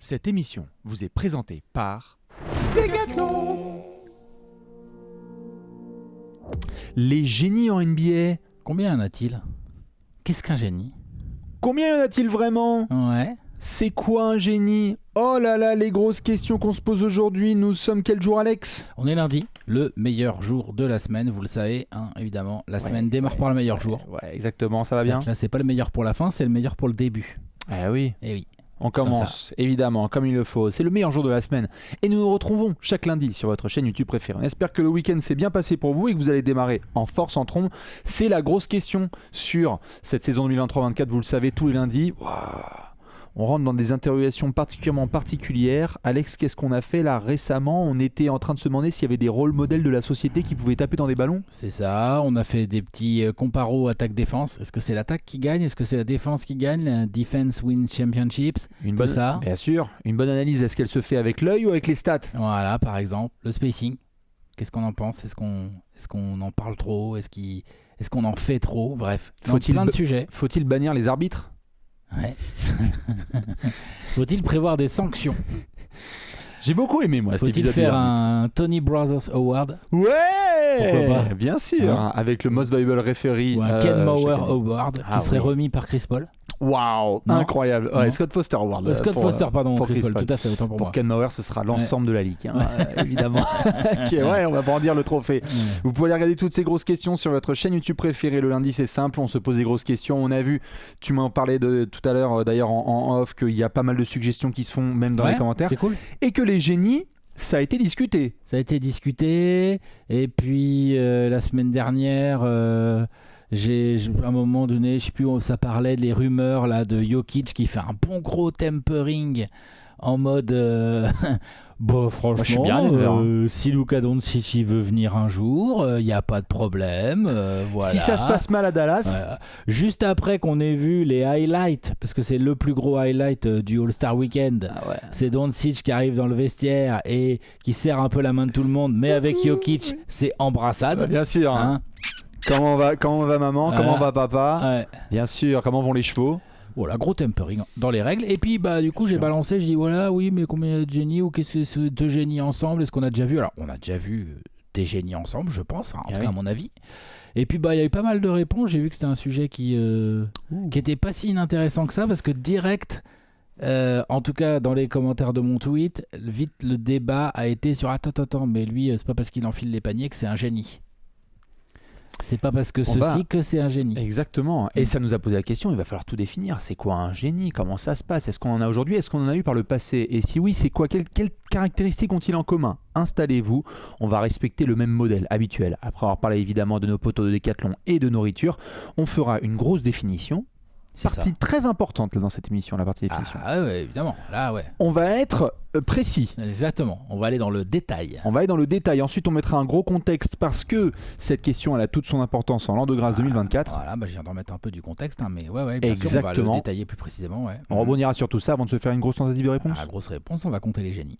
Cette émission vous est présentée par Decathlon. les génies en NBA. Combien y en a-t-il ? Qu'est-ce qu'un génie ? Combien y en a-t-il vraiment ? Ouais. C'est quoi un génie ? Oh là là, les grosses questions qu'on se pose aujourd'hui. Nous sommes quel jour, Alex ? On est lundi, le meilleur jour de la semaine, vous le savez, hein, évidemment. La semaine démarre par le meilleur jour. Ouais, exactement, ça va bien. Donc là, c'est pas le meilleur pour la fin, c'est le meilleur pour le début. Ah oui. Eh oui. On commence, évidemment, comme il le faut. C'est le meilleur jour de la semaine. Et nous nous retrouvons chaque lundi sur votre chaîne YouTube préférée. On espère que le week-end s'est bien passé pour vous et que vous allez démarrer en force, en trombe. C'est la grosse question sur cette saison 2023-24. Vous le savez, tous les lundis. Waouh, on rentre dans des interrogations particulièrement particulières. Alex, qu'est-ce qu'on a fait là récemment ? On était en train de se demander s'il y avait des rôles modèles de la société qui pouvaient taper dans des ballons. C'est ça, on a fait des petits comparos attaque-défense. Est-ce que c'est l'attaque qui gagne ? Est-ce que c'est la défense qui gagne ? La Defense Wins Championships. Une Tout bonne, ça. bien sûr. Une bonne analyse, est-ce qu'elle se fait avec l'œil ou avec les stats ? Voilà, par exemple. Le spacing. Qu'est-ce qu'on en pense ? Est-ce qu'on en parle trop ? Est-ce qu'on en fait trop ? Bref, plein de sujets. Faut-il bannir les arbitres ? Ouais. Faut-il prévoir des sanctions ? J'ai beaucoup aimé moi cet Faut-il épisode. faire un Tony Brothers Award ? Ouais, Pourquoi pas ? bien sûr, Hein, avec le Most Valuable Referee. ou un Ken Mauer chaque année. Award Ah qui serait oui. remis par Chris Paul ? Waouh, Non. incroyable. Ouais, Non. Scott Foster Award. Scott pour, Foster, pardon, pour Chris Chris Paul, Paul. tout à fait, autant pour Pour moi. Ken Mauer, ce sera l'ensemble de la ligue, hein, évidemment. Ok, ouais, on va brandir le trophée. Ouais. Vous pouvez aller regarder toutes ces grosses questions sur votre chaîne YouTube préférée. Le lundi, c'est simple, on se pose des grosses questions. On a vu, tu m'en parlais de tout à l'heure, d'ailleurs en off, qu'il y a pas mal de suggestions qui se font même dans les commentaires. C'est cool. Et que les génies, ça a été discuté. Ça a été discuté, et puis la semaine dernière, à un moment donné, je sais plus où ça parlait, les rumeurs là, de Jokic qui fait un bon gros tempering en mode bon, franchement, je suis bien à Denver, si Luka Doncic veut venir un jour, il n'y a pas de problème. Voilà. Si ça se passe mal à Dallas, Voilà. Juste après qu'on ait vu les highlights, parce que c'est le plus gros highlight du All-Star Weekend, c'est Doncic qui arrive dans le vestiaire et qui serre un peu la main de tout le monde, mais avec Jokic, c'est embrassade. bien sûr. Hein. Comment va maman ? Comment va papa ? Ouais. Bien sûr. Comment vont les chevaux ? Voilà, gros tempering dans les règles. Et puis, du coup, j'ai balancé, je dis voilà, oui, mais combien il y a de génies ou qu'est-ce que c'est deux génies ensemble ? Est-ce qu'on a déjà vu ? Alors, on a déjà vu des génies ensemble, je pense, hein, en tout cas à mon avis. Et puis, il y a eu pas mal de réponses. J'ai vu que c'était un sujet qui était pas si inintéressant que ça, parce que direct, en tout cas dans les commentaires de mon tweet, vite le débat a été sur attends, mais lui, c'est pas parce qu'il enfile les paniers que c'est un génie. C'est pas parce que que c'est un génie. Exactement. Et ça nous a posé la question, il va falloir tout définir. C'est quoi un génie ? Comment ça se passe ? Est-ce qu'on en a aujourd'hui ? Est-ce qu'on en a eu par le passé ? Et si oui, c'est quoi ? Quelles caractéristiques ont-ils en commun ? Installez-vous, on va respecter le même modèle habituel. Après avoir parlé évidemment de nos poteaux de Decathlon et de nourriture, on fera une grosse définition. Partie très importante là, dans cette émission, la partie définition. Ah ouais, évidemment. Là, ouais. On va être précis. Exactement. On va aller dans le détail. On va aller dans le détail. Ensuite, on mettra un gros contexte parce que cette question, elle a toute son importance en l'an de grâce 2024. Voilà, je viens d'en mettre un peu du contexte, hein, mais ouais, bien sûr, on va le détailler plus précisément. Ouais. On rebondira sur tout ça avant de se faire une grosse tentative de réponse. Grosse réponse, on va compter les génies.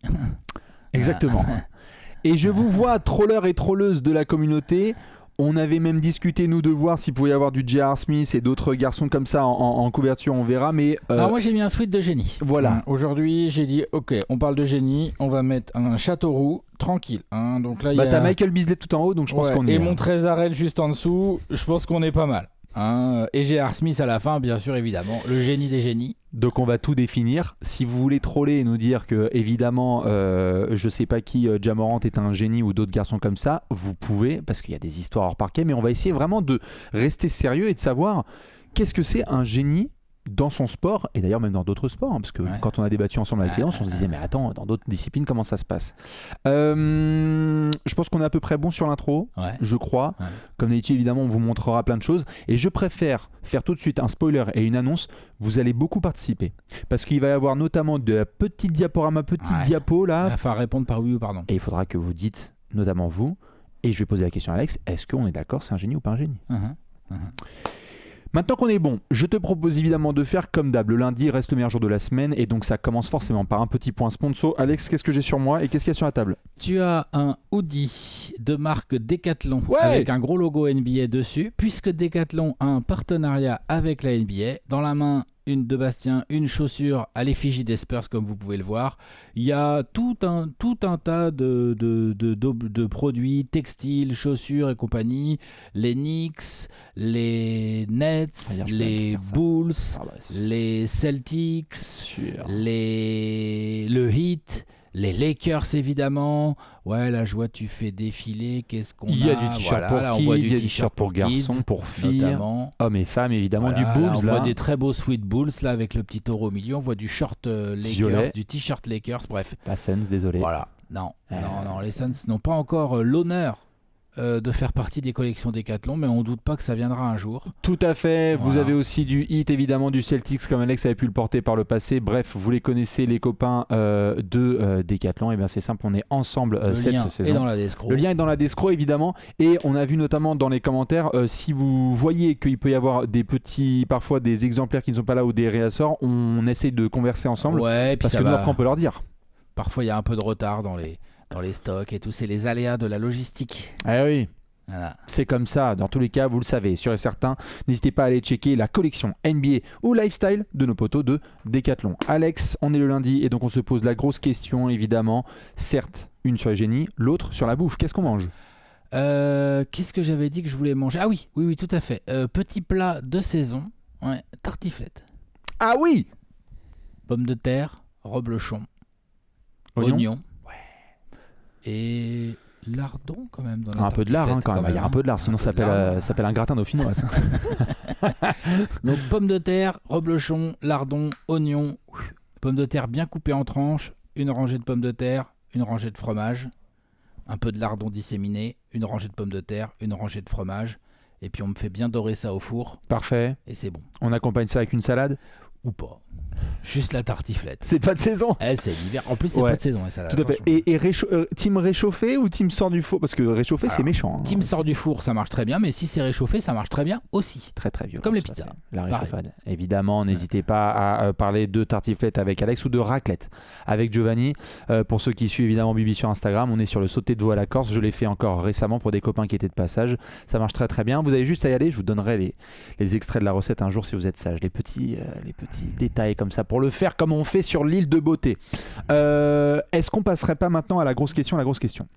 Exactement. Et je vous vois, trolleurs et trolleuses de la communauté. On avait même discuté, nous, de voir s'il pouvait y avoir du J.R. Smith et d'autres garçons comme ça en couverture, on verra. Mais alors moi, j'ai mis un suite de génie. Voilà. Aujourd'hui, j'ai dit, ok, on parle de génie, on va mettre un Châteauroux, tranquille. Hein. Donc là, t'as Michael Beasley tout en haut, donc je pense qu'on est... Et mon Trésarel juste en dessous, je pense qu'on est pas mal. Hein. Et J.R. Smith à la fin, bien sûr, évidemment, le génie des génies. Donc on va tout définir. Si vous voulez troller et nous dire que évidemment je sais pas qui Ja Morant est un génie ou d'autres garçons comme ça, vous pouvez, parce qu'il y a des histoires hors parquet, mais on va essayer vraiment de rester sérieux et de savoir qu'est-ce que c'est un génie dans son sport, et d'ailleurs même dans d'autres sports, hein, parce que quand on a débattu ensemble avec les gens, on se disait mais attends, dans d'autres disciplines comment ça se passe. Je pense qu'on est à peu près bon sur l'intro, je crois. Comme d'habitude évidemment on vous montrera plein de choses, et je préfère faire tout de suite un spoiler et une annonce. Vous allez beaucoup participer, parce qu'il va y avoir notamment de la petite diaporama, diapo là. Il va falloir répondre par oui ou par non. Et il faudra que vous dites, notamment vous, et je vais poser la question à Alex, est-ce qu'on est d'accord, c'est un génie ou pas un génie ? Maintenant qu'on est bon, je te propose évidemment de faire comme d'hab. Le lundi reste le meilleur jour de la semaine et donc ça commence forcément par un petit point sponsor. Alex, qu'est-ce que j'ai sur moi et qu'est-ce qu'il y a sur la table ? Tu as un hoodie de marque Decathlon avec un gros logo NBA dessus, puisque Decathlon a un partenariat avec la NBA. Dans la main, une de Bastien, une chaussure à l'effigie des Spurs, comme vous pouvez le voir. Il y a tout un tas de produits textiles, chaussures et compagnie. Les Knicks, les Nets, les Bulls, les Celtics, le Heat, les Lakers évidemment. Ouais, là je vois tu fais défiler. Qu'est-ce qu'on a? Il y a du t-shirt pour kids, il y a du t-shirt pour garçons, pour filles, notamment. Hommes et femmes évidemment, Voilà, du Bulls là, on là. voit des très beaux sweet Bulls là avec le petit taureau au milieu. On voit du short Lakers, Violet. du t-shirt Lakers. Bref. Pas Suns, désolé. Voilà. Non, les Suns n'ont pas encore l'honneur de faire partie des collections Decathlon, mais on ne doute pas que ça viendra un jour. Tout à fait. Voilà. Vous avez aussi du Heat, évidemment, du Celtics, comme Alex avait pu le porter par le passé. Bref, vous les connaissez, les copains de Decathlon. Et bien c'est simple, on est ensemble cette lien saison. est dans la descro. Le lien est dans la descro, évidemment. Et on a vu notamment dans les commentaires, si vous voyez qu'il peut y avoir parfois des exemplaires qui ne sont pas là ou des réassorts, on essaye de converser ensemble. Ouais, puis parce ça que nous, va. après, on peut leur dire. Parfois, il y a un peu de retard dans les stocks et tout. C'est les aléas de la logistique. Ah oui. Voilà. C'est comme ça, dans tous les cas, vous le savez, sûr et certain. N'hésitez pas à aller checker la collection NBA ou lifestyle de nos potos de Decathlon. Alex, on est le lundi et donc on se pose la grosse question, évidemment. Certes, une sur les génies, l'autre sur la bouffe. Qu'est-ce qu'on mange ? Qu'est-ce que j'avais dit que je voulais manger? Ah oui, tout à fait. Petit plat de saison, tartiflette. Ah oui ! Pommes de terre, reblochon, Oignon. oignon. Et lardon quand même dans la Un peu de lard hein, quand même. Il y a un peu de lard, sinon ça s'appelle un gratin dauphinois. Ça. Donc pommes de terre, reblochon, lardon, oignon, pommes de terre bien coupées en tranches, une rangée de pommes de terre, une rangée de fromage, un peu de lardon disséminé, une rangée de pommes de terre, une rangée de fromage, et puis on me fait bien dorer ça au four. Parfait. Et c'est bon. On accompagne ça avec une salade ? Ou pas. Juste la tartiflette. C'est pas de saison. C'est l'hiver. En plus, c'est pas de saison, les salades. Tout à fait. Et team réchauffé ou team sort du four ? Parce que réchauffé, c'est méchant. Hein. Team sort du four, ça marche très bien, mais si c'est réchauffé, ça marche très bien aussi. Très très violent. Comme les pizzas. La réchauffade. Évidemment, n'hésitez pas à parler de tartiflette avec Alex ou de raclette avec Giovanni. Pour ceux qui suivent évidemment Bibi sur Instagram, on est sur le sauté de veau à la Corse. Je l'ai fait encore récemment pour des copains qui étaient de passage. Ça marche très très bien. Vous avez juste à y aller. Je vous donnerai les extraits de la recette un jour si vous êtes sage. Les petits détails comme ça pour le faire comme on fait sur l'île de Beauté. Est-ce qu'on passerait pas maintenant à la grosse question?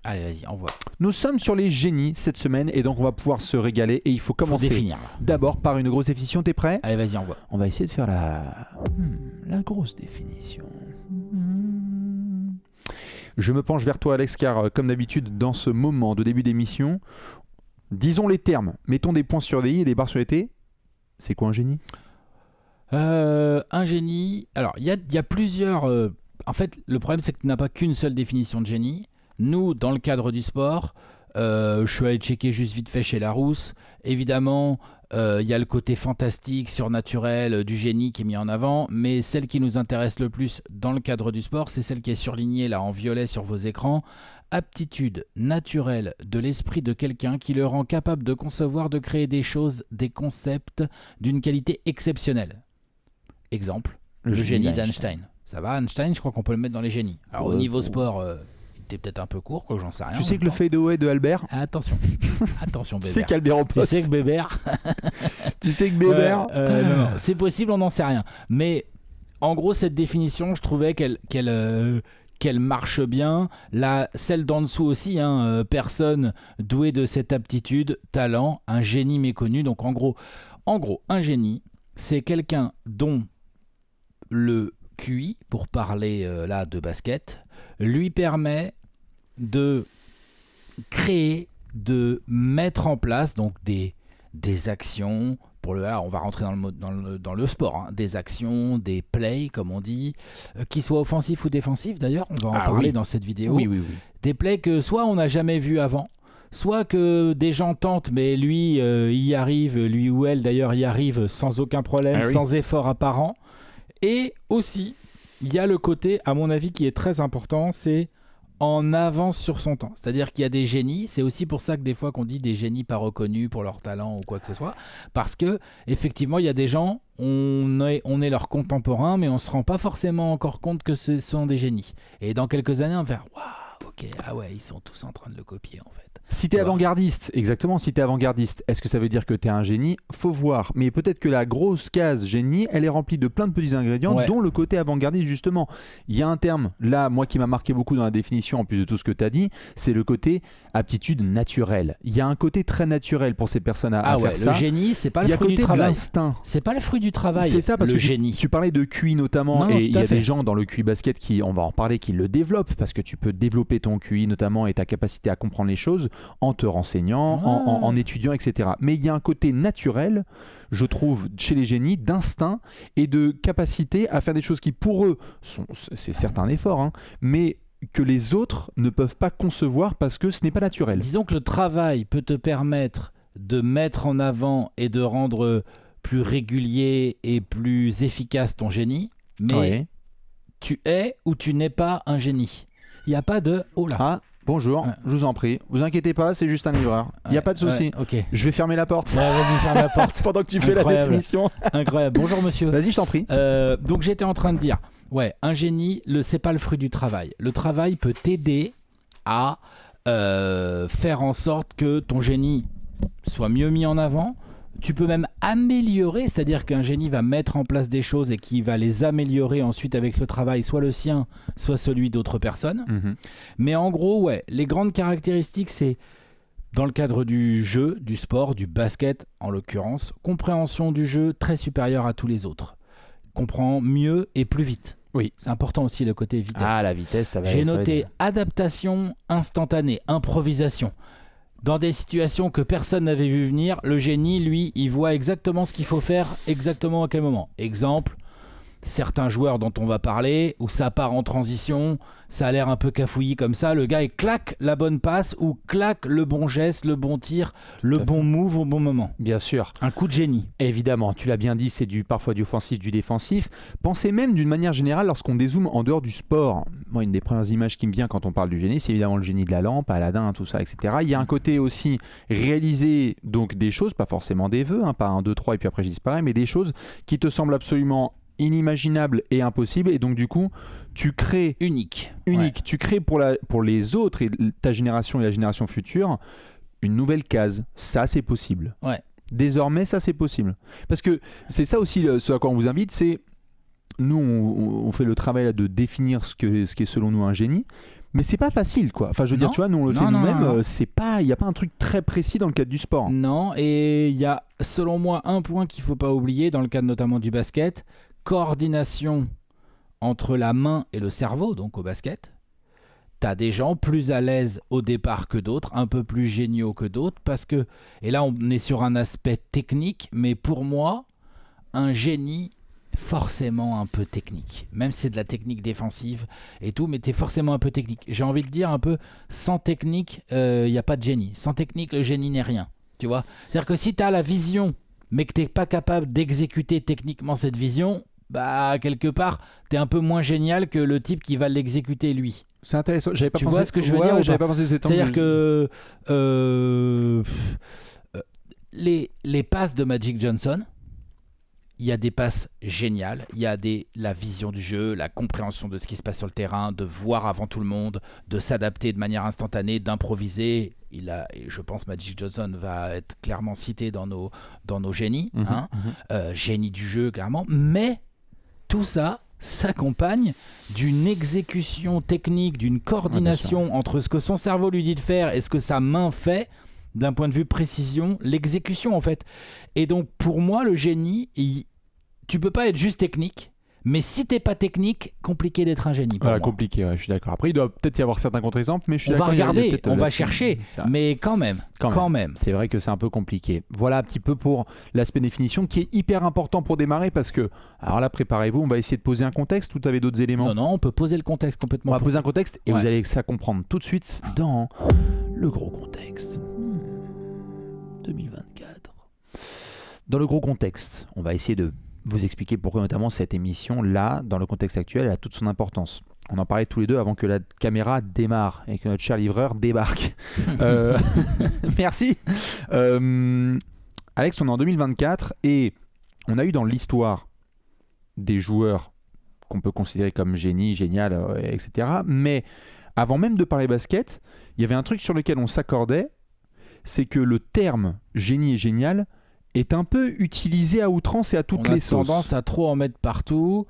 Allez, vas-y, envoie. Nous sommes sur les génies cette semaine et donc on va pouvoir se régaler et il faut commencer définir. d'abord par une grosse définition. T'es prêt? Allez, vas-y, envoie. On va essayer de faire la grosse définition. Je me penche vers toi Alex car comme d'habitude dans ce moment de début d'émission, disons les termes, mettons des points sur des i et des barres sur les t. C'est quoi un génie? Un génie. Alors, il y a plusieurs. En fait, le problème, c'est que tu n'as pas qu'une seule définition de génie. Nous, dans le cadre du sport, je suis allé checker juste vite fait chez Larousse. Évidemment, il y a le côté fantastique, surnaturel du génie qui est mis en avant. Mais celle qui nous intéresse le plus dans le cadre du sport, c'est celle qui est surlignée là en violet sur vos écrans. Aptitude naturelle de l'esprit de quelqu'un qui le rend capable de concevoir, de créer des choses, des concepts d'une qualité exceptionnelle. Exemple, le génie d'Einstein. Ça va, Einstein, je crois qu'on peut le mettre dans les génies. Alors au niveau sport, il était peut-être un peu court, quoi, j'en sais rien. Tu sais que le fadeaway de Albert, attention Bébert. Tu sais qu'Albert en poste. Tu sais que Bébert. Non, c'est possible, on n'en sait rien. Mais en gros, cette définition, je trouvais qu'elle marche bien. Celle d'en dessous aussi, personne douée de cette aptitude, talent, un génie méconnu. Donc en gros, un génie, c'est quelqu'un dont le QI, pour parler là de basket, lui permet de créer, de mettre en place donc des actions. Là, on va rentrer dans le sport, des actions, des plays comme on dit, qui soient offensifs ou défensifs d'ailleurs, on va en parler dans cette vidéo. Oui. Des plays que soit on n'a jamais vu avant, soit que des gens tentent, mais lui y arrive, lui ou elle d'ailleurs y arrive sans aucun problème, sans effort apparent. Et aussi, il y a le côté, à mon avis, qui est très important, c'est en avance sur son temps. C'est-à-dire qu'il y a des génies, c'est aussi pour ça que des fois qu'on dit des génies pas reconnus pour leur talent ou quoi que ce soit, parce que effectivement il y a des gens, on est leurs contemporains, mais on se rend pas forcément encore compte que ce sont des génies. Et dans quelques années on va faire waouh, ok, ok, ah ouais, ils sont tous en train de le copier en fait. Si t'es avant-gardiste, exactement, si t'es avant-gardiste, est-ce que ça veut dire que t'es un génie ? Faut voir. Mais peut-être que la grosse case génie, elle est remplie de plein de petits ingrédients, dont le côté avant-gardiste, justement. Il y a un terme, là, moi qui m'a marqué beaucoup dans la définition, en plus de tout ce que t'as dit, c'est le côté aptitude naturelle. Il y a un côté très naturel pour ces personnes à faire ça. Le génie, c'est pas le fruit du travail. L'instinct. C'est pas le fruit du travail. C'est ça, parce le que génie. Tu parlais de QI notamment, et il y a des gens dans le QI basket qui, on va en parler, qui le développent, parce que tu peux développer ton QI notamment et ta capacité à comprendre les choses en te renseignant, en étudiant, etc. Mais il y a un côté naturel, je trouve, chez les génies, d'instinct et de capacité à faire des choses qui, pour eux, c'est certes un effort, hein, mais que les autres ne peuvent pas concevoir parce que ce n'est pas naturel. Disons que le travail peut te permettre de mettre en avant et de rendre plus régulier et plus efficace ton génie, mais tu es ou tu n'es pas un génie. Il n'y a pas de « oh là ». Bonjour, je vous en prie. Vous inquiétez pas, c'est juste un livreur. Il n'y a pas de souci. Okay. Je vais fermer la porte. Vas-y, ferme la porte. Pendant que tu fais la définition. Incroyable. Bonjour monsieur. Vas-y, je t'en prie. Donc j'étais en train de dire, un génie, c'est pas le fruit du travail. Le travail peut t'aider à faire en sorte que ton génie soit mieux mis en avant. Tu peux même améliorer, c'est-à-dire qu'un génie va mettre en place des choses et qui va les améliorer ensuite avec le travail, soit le sien, soit celui d'autres personnes. Mais en gros, les grandes caractéristiques, c'est dans le cadre du jeu, du sport, du basket en l'occurrence, compréhension du jeu très supérieure à tous les autres. Comprend mieux et plus vite. Oui. C'est important aussi le côté vitesse. Ah, la vitesse, ça va. J'ai noté adaptation instantanée, improvisation. Dans des situations que personne n'avait vu venir, le génie, lui, il voit exactement ce qu'il faut faire, exactement à quel moment. Exemple, certains joueurs dont on va parler, où ça part en transition, ça a l'air un peu cafouillis comme ça, le gars il claque la bonne passe ou claque le bon geste, le bon tir, le bon move au bon moment. Bien sûr. Un coup de génie. Évidemment, tu l'as bien dit, c'est parfois du offensif, du défensif. Pensez même d'une manière générale lorsqu'on dézoome en dehors du sport. Moi, une des premières images qui me vient quand on parle du génie, c'est évidemment le génie de la lampe, Aladdin, tout ça, etc. Il y a un côté aussi réaliser donc des choses, pas forcément des vœux, pas 1, 2, 3 et puis après je disparais, mais des choses qui te semblent absolument inimaginable et impossible, et donc du coup tu crées unique. Tu crées pour les autres et ta génération et la génération future une nouvelle case. Ça, c'est possible. Désormais, ça, c'est possible, parce que c'est ça aussi ce à quoi on vous invite. C'est nous on fait le travail là, de définir ce qui est selon nous un génie, mais c'est pas facile, quoi. Enfin, je veux dire, tu vois, nous on le fait nous-mêmes. C'est pas, il y a pas un truc très précis dans le cadre du sport. Non, et il y a selon moi un point qu'il faut pas oublier dans le cadre notamment du basket. Coordination entre la main et le cerveau, donc au basket. T'as des gens plus à l'aise au départ que d'autres, un peu plus géniaux que d'autres, parce que, et là on est sur un aspect technique, mais pour moi, un génie, forcément un peu technique. Même si c'est de la technique défensive et tout, mais t'es forcément un peu technique. J'ai envie de dire un peu, sans technique, il n'y a pas de génie. Sans technique, le génie n'est rien. Tu vois ? C'est-à-dire que si t'as la vision, mais que t'es pas capable d'exécuter techniquement cette vision, bah quelque part t'es un peu moins génial que le type qui va l'exécuter lui. C'est intéressant. Tu vois ce que je veux dire ? J'avais pas pensé cet angle. C'est-à-dire que les passes de Magic Johnson, il y a des passes géniales, il y a la vision du jeu, la compréhension de ce qui se passe sur le terrain, de voir avant tout le monde, de s'adapter de manière instantanée, d'improviser. Je pense Magic Johnson va être clairement cité dans nos génies, génie du jeu clairement, mais tout ça s'accompagne d'une exécution technique, d'une coordination entre ce que son cerveau lui dit de faire et ce que sa main fait, d'un point de vue précision, l'exécution en fait. Et donc pour moi le génie, tu peux pas être juste technique, mais si t'es pas technique, compliqué d'être un génie. Voilà, compliqué, je suis d'accord. Après il doit peut-être y avoir certains contre-exemples, mais je suis d'accord. On va regarder, on va chercher, mais quand même. C'est vrai que c'est un peu compliqué. Voilà un petit peu pour l'aspect définition qui est hyper important pour démarrer, parce que, alors là préparez-vous, on va essayer de poser un contexte, ou tu avais d'autres éléments ? Non, on peut poser le contexte complètement. On va poser un contexte et vous allez ça comprendre tout de suite dans le gros contexte. 2024. Dans le gros contexte, on va essayer de vous expliquer pourquoi notamment cette émission-là, dans le contexte actuel, elle a toute son importance. On en parlait tous les deux avant que la caméra démarre et que notre cher livreur débarque. Merci. Alex, on est en 2024 et on a eu dans l'histoire des joueurs qu'on peut considérer comme génie, génial, etc. Mais avant même de parler basket, il y avait un truc sur lequel on s'accordait, c'est que le terme génie et génial est un peu utilisé à outrance et à toutes les sauces. On a tendance à trop en mettre partout.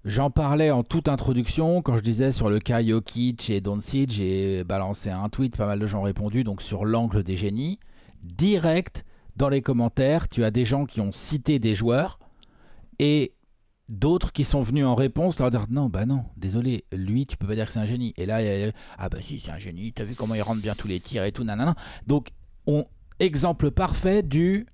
J'en parlais en toute introduction quand je disais sur le cas Jokic et Doncic, j'ai balancé un tweet, pas mal de gens ont répondu, donc sur l'angle des génies. Direct, dans les commentaires, tu as des gens qui ont cité des joueurs et d'autres qui sont venus en réponse leur dire non, désolé, lui, tu peux pas dire que c'est un génie. Et là, ah bah si, c'est un génie, t'as vu comment il rentre bien tous les tirs et tout, nanana. Donc, exemple parfait du...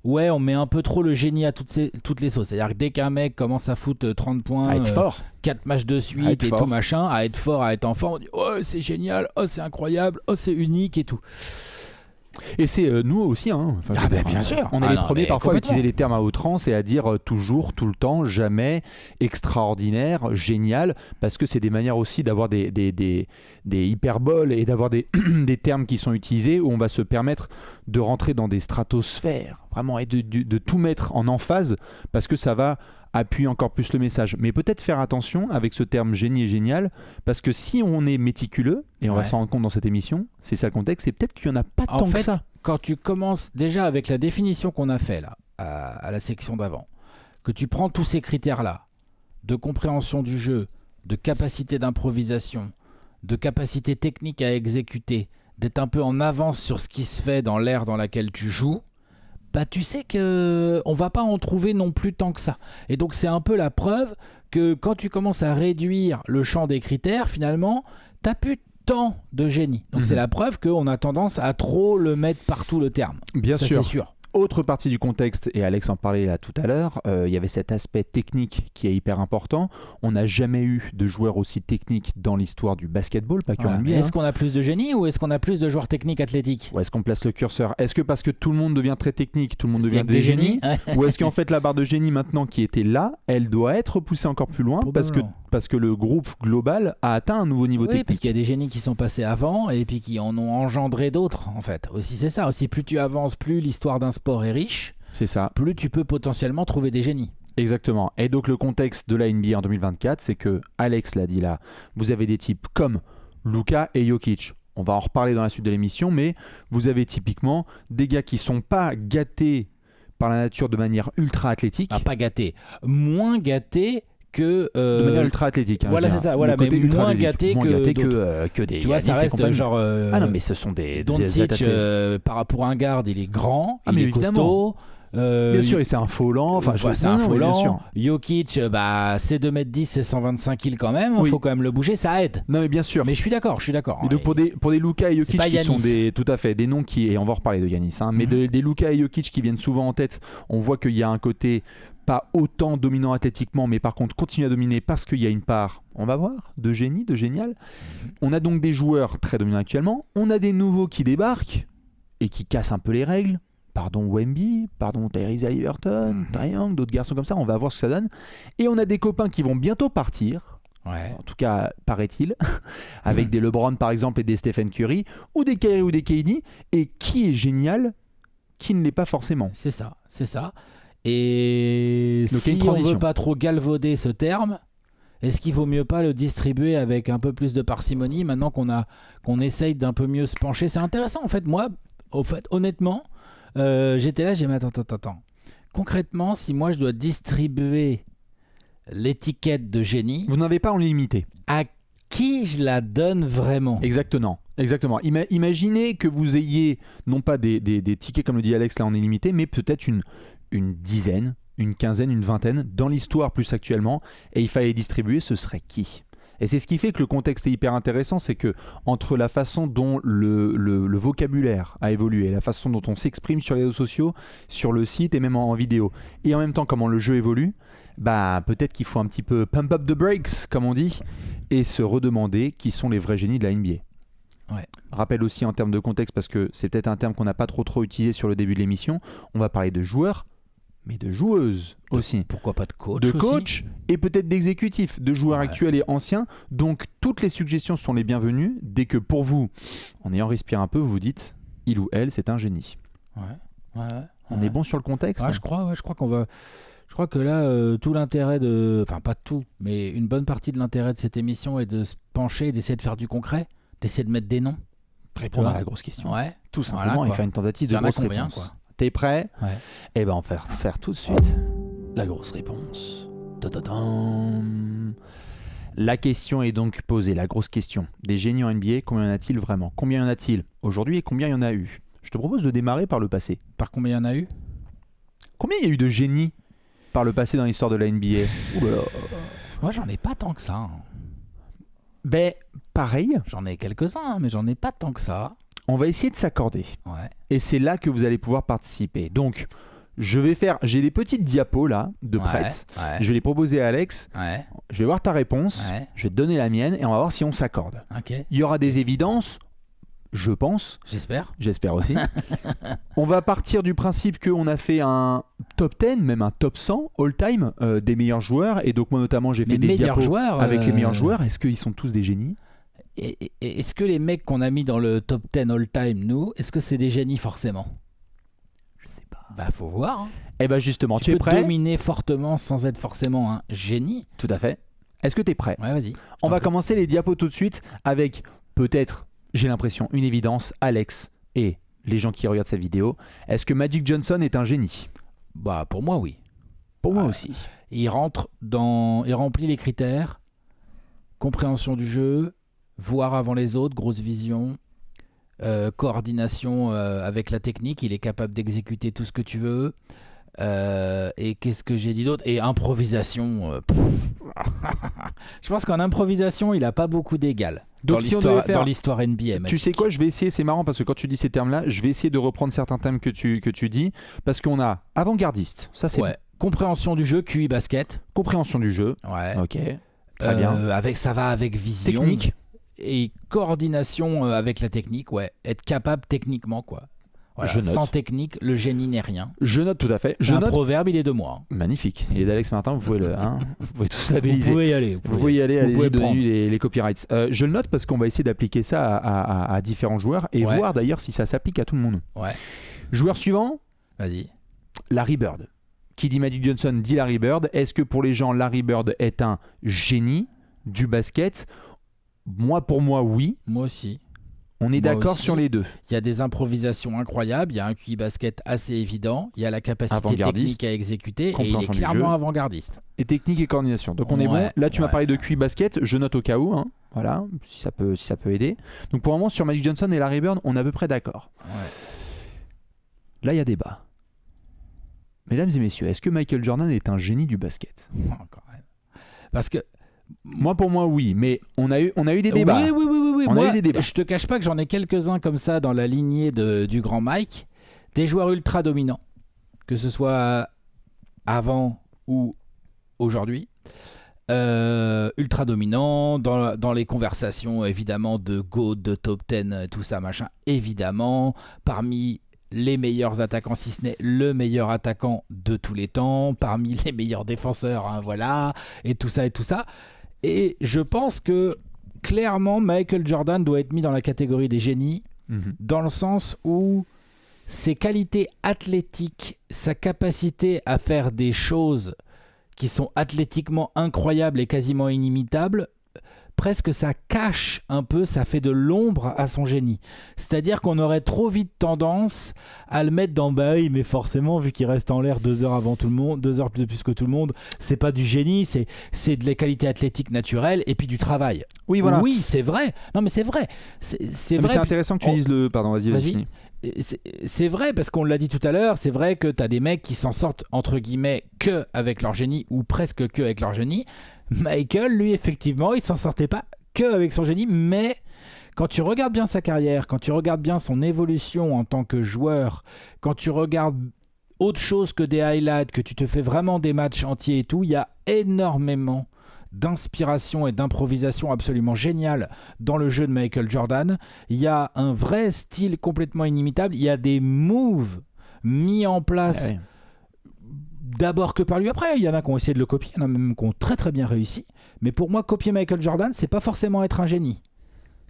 Ouais, on met un peu trop le génie à toutes les sauces. C'est-à-dire que dès qu'un mec commence à foutre 30 points, à être fort, 4 matchs de suite et fort. Tout machin, à être fort, à être en forme, on dit oh c'est génial, oh c'est incroyable, oh c'est unique et tout. Et c'est nous aussi, hein. Enfin, bien sûr. On est les premiers parfois à utiliser les termes à outrance et à dire toujours, tout le temps, jamais, extraordinaire, génial, parce que c'est des manières aussi d'avoir des hyperboles et d'avoir des termes qui sont utilisés où on va se permettre de rentrer dans des stratosphères, vraiment, et de tout mettre en emphase, parce que ça va appuyer encore plus le message. Mais peut-être faire attention avec ce terme génie et génial, parce que si on est méticuleux, et on va s'en rendre compte dans cette émission, c'est ça le contexte, c'est peut-être qu'il n'y en a pas tant que ça. Quand tu commences déjà avec la définition qu'on a fait là, à la section d'avant, que tu prends tous ces critères-là, de compréhension du jeu, de capacité d'improvisation, de capacité technique à exécuter, d'être un peu en avance sur ce qui se fait dans l'ère dans laquelle tu joues, bah tu sais qu'on va pas en trouver non plus tant que ça. Et donc c'est un peu la preuve que quand tu commences à réduire le champ des critères, finalement, t'as plus tant de génie. Donc c'est la preuve qu'on a tendance à trop le mettre partout le terme. Bien ça, sûr. C'est sûr. Autre partie du contexte, et Alex en parlait là tout à l'heure, il y avait cet aspect technique qui est hyper important. On n'a jamais eu de joueur aussi technique dans l'histoire du basketball, pas que en NBA. Est-ce qu'on a plus de génie ou est-ce qu'on a plus de joueurs techniques athlétiques ? Où est-ce qu'on place le curseur ? Est-ce que parce que tout le monde devient très technique, tout le monde devient des génies ? Ou est-ce qu'en fait la barre de génie maintenant qui était là, elle doit être poussée encore plus loin parce que le groupe global a atteint un nouveau niveau technique ? Parce qu'il y a des génies qui sont passés avant et puis qui en ont engendré d'autres en fait. Aussi c'est ça, aussi plus tu avances, plus l'histoire d'un sport est riche, c'est ça. Plus tu peux potentiellement trouver des génies. Exactement. Et donc le contexte de la NBA en 2024, c'est que, Alex l'a dit là, vous avez des types comme Luka et Jokic. On va en reparler dans la suite de l'émission, mais vous avez typiquement des gars qui sont pas gâtés par la nature de manière ultra athlétique. Ah, pas gâtés. Moins gâtés que de manière ultra athlétique, hein, voilà c'est ça, voilà, mais moins gâté que des, tu vois, ça reste genre ah non mais ce sont des Doncic par rapport à un garde, il est grand, il est costaud, bien sûr, et c'est un faux lent, enfin c'est un faux lent. Jokic, c'est 2m10, c'est 125 kg quand même, il faut quand même le bouger, ça aide. Non mais bien sûr. Mais je suis d'accord. Et donc pour des Luka et Jokic qui sont tout à fait des noms qui, et on va reparler de Giannis, hein, mais des Luka et Jokic qui viennent souvent en tête, on voit qu'il y a un côté pas autant dominant athlétiquement, mais par contre continue à dominer parce qu'il y a une part, on va voir, de génie, de génial. On a donc des joueurs très dominants actuellement, on a des nouveaux qui débarquent et qui cassent un peu les règles. Pardon Wemby, pardon Tyrese Haliburton, Trae Young, d'autres garçons comme ça, on va voir ce que ça donne. Et on a des copains qui vont bientôt partir, en tout cas paraît-il, avec des LeBron par exemple et des Stephen Curry, ou des Kyrie ou des KD, et qui est génial, qui ne l'est pas forcément. C'est ça. Et donc, si on ne veut pas trop galvauder ce terme, est-ce qu'il vaut mieux pas le distribuer avec un peu plus de parcimonie maintenant qu'on essaye d'un peu mieux se pencher ? C'est intéressant en fait. Moi, honnêtement, j'étais là, j'ai dit attends. Concrètement, si moi je dois distribuer l'étiquette de génie, vous n'avez pas en limité. À qui je la donne vraiment ? Exactement. Imaginez que vous ayez non pas des tickets comme le dit Alex là en illimité, mais peut-être une dizaine, une quinzaine, une vingtaine dans l'histoire plus actuellement, et il fallait distribuer, ce serait qui ? Et c'est ce qui fait que le contexte est hyper intéressant, c'est que entre la façon dont le vocabulaire a évolué, la façon dont on s'exprime sur les réseaux sociaux, sur le site et même en vidéo, et en même temps comment le jeu évolue, peut-être qu'il faut un petit peu pump up the brakes, comme on dit, et se redemander qui sont les vrais génies de la NBA. Ouais. Rappel aussi en termes de contexte, parce que c'est peut-être un terme qu'on n'a pas trop utilisé sur le début de l'émission, on va parler de joueurs, mais de joueuses aussi. Pourquoi pas de coach De coach et peut-être d'exécutifs, de joueurs actuels et anciens. Donc toutes les suggestions sont les bienvenues dès que pour vous, en ayant respiré un peu, vous vous dites il ou elle c'est un génie. On est bon sur le contexte. Je crois qu'on va. Je crois que là, tout l'intérêt de... Enfin, pas tout, mais une bonne partie de l'intérêt de cette émission est de se pencher, d'essayer de faire du concret, d'essayer de mettre des noms. Répondre à la grosse question. Ouais. Tout simplement, et faire une tentative de grosse réponse. Quoi. T'es prêt? Ouais. Eh ben, on va faire tout de suite la grosse réponse. Ta-ta-tam. La question est donc posée, la grosse question. Des génies en NBA, combien y en a-t-il vraiment? Combien y en a-t-il aujourd'hui et combien il y en a eu? Je te propose de démarrer par le passé. Par combien il y en a eu? Combien il y a eu de génies par le passé dans l'histoire de la NBA? Ouh là là. Moi, j'en ai pas tant que ça. Hein. Ben, pareil. J'en ai quelques-uns, mais j'en ai pas tant que ça. On va essayer de s'accorder. Ouais. Et c'est là que vous allez pouvoir participer. Donc, j'ai des petites diapos là, de prêtes. Ouais. Je vais les proposer à Alex. Ouais. Je vais voir ta réponse. Ouais. Je vais te donner la mienne et on va voir si on s'accorde. Ok. Il y aura des évidences, je pense. J'espère aussi. On va partir du principe qu'on a fait un top 10, même un top 100 all-time des meilleurs joueurs. Et donc moi notamment, j'ai fait des diapos joueurs, avec les meilleurs joueurs. Est-ce qu'ils sont tous des génies? Et est-ce que les mecs qu'on a mis dans le top 10 all-time, nous, est-ce que c'est des génies forcément? Je sais pas. Bah faut voir. Hein. Eh ben justement, tu es peux prêt? dominer fortement sans être forcément un génie. Tout à fait. Est-ce que tu es prêt? Ouais, vas-y. On va commencer les diapos tout de suite avec peut-être, j'ai l'impression, une évidence, Alex et les gens qui regardent cette vidéo. Est-ce que Magic Johnson est un génie? Bah pour moi oui. Pour moi aussi. Il remplit les critères. Compréhension du jeu, voir avant les autres, grosse vision, coordination avec la technique, il est capable d'exécuter tout ce que tu veux. Et qu'est-ce que j'ai dit d'autre? Et improvisation. Je pense qu'en improvisation, il n'a pas beaucoup d'égal. Donc dans l'histoire NBA. Tu sais quoi, je vais essayer, c'est marrant parce que quand tu dis ces termes-là, je vais essayer de reprendre certains thèmes que tu dis, parce qu'on a avant-gardiste, ça c'est ouais. Compréhension du jeu, QI basket. Compréhension du jeu. Ouais. Ok. Très bien. Ça va avec vision. Technique. Et coordination avec la technique, ouais. Être capable techniquement, quoi. Voilà. Je note. Sans technique, le génie n'est rien. Je note tout à fait. C'est un proverbe, il est de moi. Magnifique. Il est d'Alex Martin, vous pouvez vous pouvez tous labelliser. Vous pouvez y aller. Vous pouvez y aller, allez-y, donnez-lui les copyrights. Je le note parce qu'on va essayer d'appliquer ça à différents joueurs et voir d'ailleurs si ça s'applique à tout le monde. Ouais. Joueur suivant. Vas-y. Larry Bird. Qui dit Magic Johnson dit Larry Bird. Est-ce que pour les gens, Larry Bird est un génie du basket? Pour moi, oui. Moi aussi. On est d'accord sur les deux. Il y a des improvisations incroyables, il y a un QI basket assez évident, il y a la capacité technique à exécuter et il est clairement avant-gardiste. Et technique et coordination. Donc on est bon. Là, tu m'as parlé de QI basket, je note au cas où. Hein. Voilà, si ça peut aider. Donc pour le moment, sur Magic Johnson et Larry Bird, on est à peu près d'accord. Ouais. Là, il y a débat. Mesdames et messieurs, est-ce que Michael Jordan est un génie du basket? Quand même. Parce que pour moi, oui, mais on a eu des débats. Oui. On a eu des débats. Je te cache pas que j'en ai quelques-uns comme ça dans la lignée du grand Mike, des joueurs ultra dominants, que ce soit avant ou aujourd'hui. Ultra dominants dans les conversations évidemment de GOAT, de top 10, tout ça machin, évidemment, parmi les meilleurs attaquants, si ce n'est le meilleur attaquant de tous les temps, parmi les meilleurs défenseurs, hein, voilà, et tout ça. Et je pense que clairement, Michael Jordan doit être mis dans la catégorie des génies, dans le sens où ses qualités athlétiques, sa capacité à faire des choses qui sont athlétiquement incroyables et quasiment inimitables, presque ça cache un peu, ça fait de l'ombre à son génie. C'est-à-dire qu'on aurait trop vite tendance à le mettre dans mais forcément, vu qu'il reste en l'air 2 heures avant tout le monde, 2 heures plus que tout le monde, c'est pas du génie, c'est de la qualité athlétique naturelle et puis du travail. Oui, voilà. Oui, c'est vrai. Non, mais c'est vrai. C'est vrai. C'est intéressant que tu dises le. Pardon, vas-y. C'est vrai parce qu'on l'a dit tout à l'heure, c'est vrai que t'as des mecs qui s'en sortent entre guillemets que avec leur génie ou presque que avec leur génie. Michael, lui, effectivement, il s'en sortait pas que avec son génie, mais quand tu regardes bien sa carrière, quand tu regardes bien son évolution en tant que joueur, quand tu regardes autre chose que des highlights, que tu te fais vraiment des matchs entiers et tout, il y a énormément d'inspiration et d'improvisation absolument géniale dans le jeu de Michael Jordan. Il y a un vrai style complètement inimitable, il y a des moves mis en place d'abord que par lui. Après, il y en a qui ont essayé de le copier, il y en a même qui ont très très bien réussi. Mais pour moi, copier Michael Jordan, c'est pas forcément être un génie.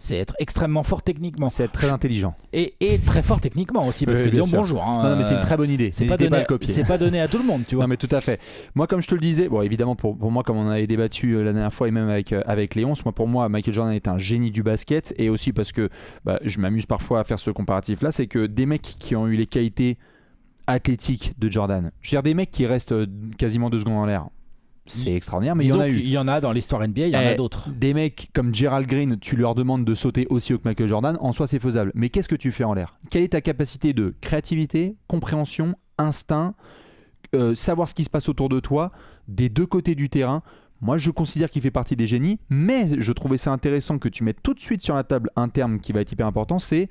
c'est être extrêmement fort techniquement. C'est être très intelligent. Et très fort techniquement aussi, parce que bien disons sûr. bonjour. Hein, Non, mais c'est une très bonne idée. N'hésitez pas à le copier. C'est pas donné à tout le monde, tu vois. Non, mais tout à fait. Moi, comme je te le disais, bon, évidemment, pour moi, comme on avait débattu la dernière fois et même avec Léonce, pour moi, Michael Jordan est un génie du basket, et aussi parce que je m'amuse parfois à faire ce comparatif-là, c'est que des mecs qui ont eu les qualités athlétiques de Jordan, je veux dire des mecs qui restent quasiment 2 secondes en l'air, c'est extraordinaire, mais Disons il y en a eu. Il y en a dans l'histoire NBA, il y en a d'autres. Des mecs comme Gerald Green, tu leur demandes de sauter aussi haut que Michael Jordan, en soi c'est faisable. Mais qu'est-ce que tu fais en l'air ? Quelle est ta capacité de créativité, compréhension, instinct, savoir ce qui se passe autour de toi, des deux côtés du terrain ? Moi je considère qu'il fait partie des génies, mais je trouvais ça intéressant que tu mettes tout de suite sur la table un terme qui va être hyper important, c'est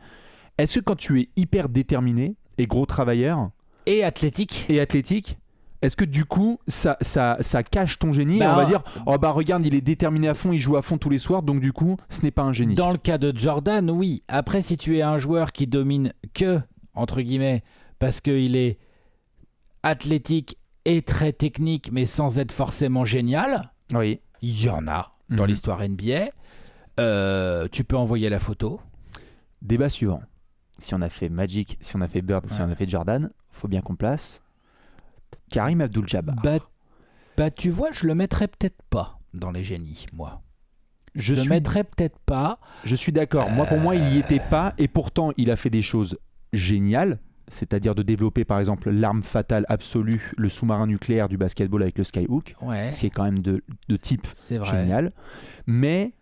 est-ce que quand tu es hyper déterminé et gros travailleur et athlétique, est-ce que du coup ça cache ton génie et on va dire regarde, il est déterminé à fond, il joue à fond tous les soirs, donc du coup ce n'est pas un génie. Dans le cas de Jordan, oui. Après, si tu es un joueur qui domine que, entre guillemets, parce qu'il est athlétique et très technique mais sans être forcément génial, oui, il y en a dans l'histoire NBA. Tu peux envoyer la photo. Débat suivant. Si on a fait Magic, si on a fait Bird, si on a fait Jordan, faut bien qu'on place Karim Abdul-Jabbar. Tu vois, je le mettrais peut-être pas dans les génies, moi. Je le mettrais peut-être pas. Je suis d'accord. Moi, pour moi, il y était pas, et pourtant, il a fait des choses géniales, c'est-à-dire de développer, par exemple, l'arme fatale absolue, le sous-marin nucléaire du basketball avec le Skyhook, ce qui est quand même de type génial. Mais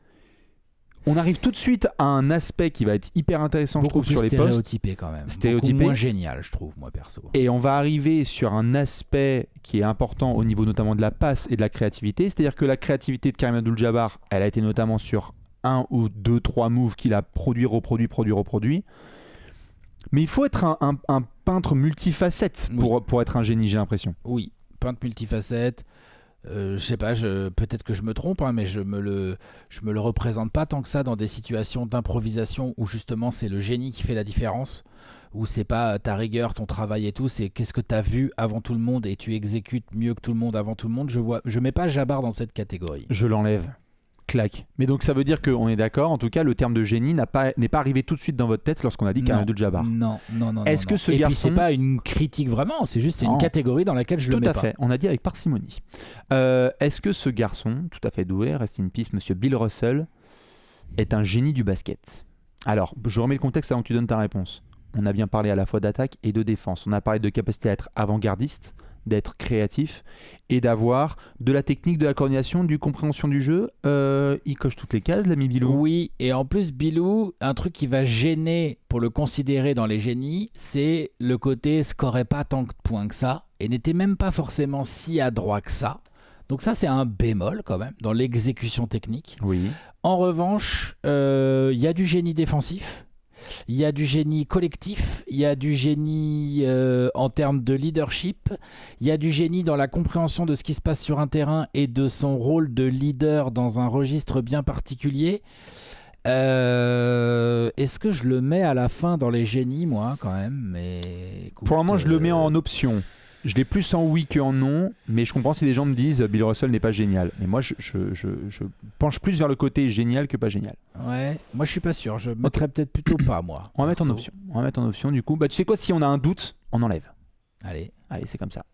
on arrive tout de suite à un aspect qui va être hyper intéressant, je trouve, sur les postes. Stéréotypé quand même. Beaucoup moins génial, je trouve, moi, perso. Et on va arriver sur un aspect qui est important au niveau notamment de la passe et de la créativité. C'est-à-dire que la créativité de Karim Abdul-Jabbar, elle a été notamment sur 1 ou 2, 3 moves qu'il a reproduit. Mais il faut être un peintre multifacette pour être un génie, j'ai l'impression. Oui, peintre multifacette. Je sais pas, peut-être que je me trompe, hein, mais je me le représente pas tant que ça dans des situations d'improvisation où justement c'est le génie qui fait la différence, où c'est pas ta rigueur, ton travail et tout, c'est qu'est-ce que tu as vu avant tout le monde et tu exécutes mieux que tout le monde avant tout le monde. Je mets pas Jabbar dans cette catégorie. Je l'enlève. Clac. Mais donc ça veut dire qu'on est d'accord, en tout cas le terme de génie n'est pas arrivé tout de suite dans votre tête lorsqu'on a dit Karim Abdul-Jabbar. Non. Est-ce que ce et garçon... puis c'est pas une critique vraiment, c'est juste une catégorie dans laquelle je le mets pas. Tout à fait, on a dit avec parcimonie. Est-ce que ce garçon, tout à fait doué, rest in peace, monsieur Bill Russell, est un génie du basket ? Alors, je remets le contexte avant que tu donnes ta réponse. On a bien parlé à la fois d'attaque et de défense. On a parlé de capacité à être avant-gardiste, d'être créatif et d'avoir de la technique, de la coordination, du compréhension du jeu. Il coche toutes les cases, l'ami Bilou. Oui, et en plus Bilou, un truc qui va gêner pour le considérer dans les génies, c'est le côté scorait pas tant de points que ça et n'était même pas forcément si adroit que ça. Donc ça, c'est un bémol quand même dans l'exécution technique. Oui. En revanche, il y a du génie défensif. Il y a du génie collectif, il y a du génie en termes de leadership, il y a du génie dans la compréhension de ce qui se passe sur un terrain et de son rôle de leader dans un registre bien particulier. Est-ce que je le mets à la fin dans les génies, moi, quand même? Mais écoute, pour le moment, je le mets en option. Je l'ai plus en oui qu'en non, mais je comprends si les gens me disent Bill Russell n'est pas génial. Mais moi, je penche plus vers le côté génial que pas génial. Ouais, moi je suis pas sûr. Je mettrais peut-être plutôt pas, moi. On va mettre en option. Du coup. Tu sais quoi, si on a un doute, on enlève. Allez, c'est comme ça.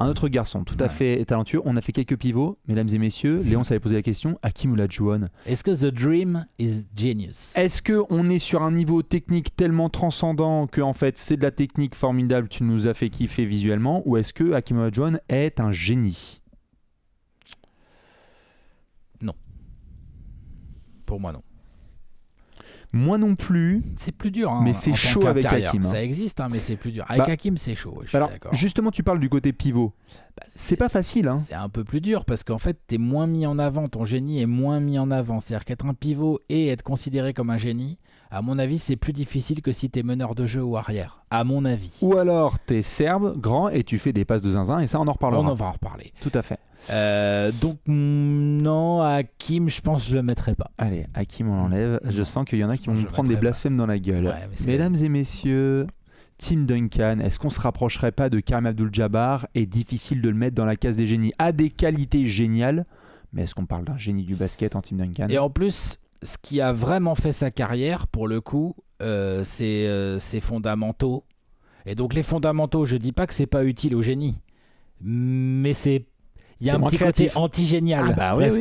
Un autre garçon tout à fait talentueux. On a fait quelques pivots, mesdames et messieurs. Léon s'avait posé la question, Hakeem Olajuwon. Est-ce que The Dream is genius? Est-ce qu'on est sur un niveau technique tellement transcendant que en fait c'est de la technique formidable, tu nous as fait kiffer visuellement, ou est-ce que Hakeem Olajuwon est un génie? Non. Pour moi, non. Moi non plus. C'est plus dur, hein, mais c'est chaud avec Hakeem. Ça existe, hein, mais c'est plus dur. Avec Hakeem, c'est chaud. Je suis d'accord. Justement, tu parles du côté pivot. C'est pas facile. Hein. C'est un peu plus dur parce qu'en fait, t'es moins mis en avant. Ton génie est moins mis en avant. C'est-à-dire qu'être un pivot et être considéré comme un génie, à mon avis, c'est plus difficile que si t'es meneur de jeu ou arrière. À mon avis. Ou alors, t'es serbe, grand et tu fais des passes de zinzin et ça, on en reparlera. On en va en reparler. Tout à fait. Donc non, Hakeem, je pense que je le mettrai pas. Allez, Hakeem, on l'enlève. Je sens qu'il y en a qui vont me prendre des blasphèmes dans la gueule. Mesdames et messieurs, Tim Duncan, est-ce qu'on se rapprocherait pas de Karim Abdul-Jabbar? Est difficile de le mettre dans la case des génies. A des qualités géniales, mais est-ce qu'on parle d'un génie du basket en Tim Duncan? Et en plus, ce qui a vraiment fait sa carrière, pour le coup, c'est ses fondamentaux. Et donc les fondamentaux, je dis pas que c'est pas utile au génie, mais il y a un petit côté anti-génial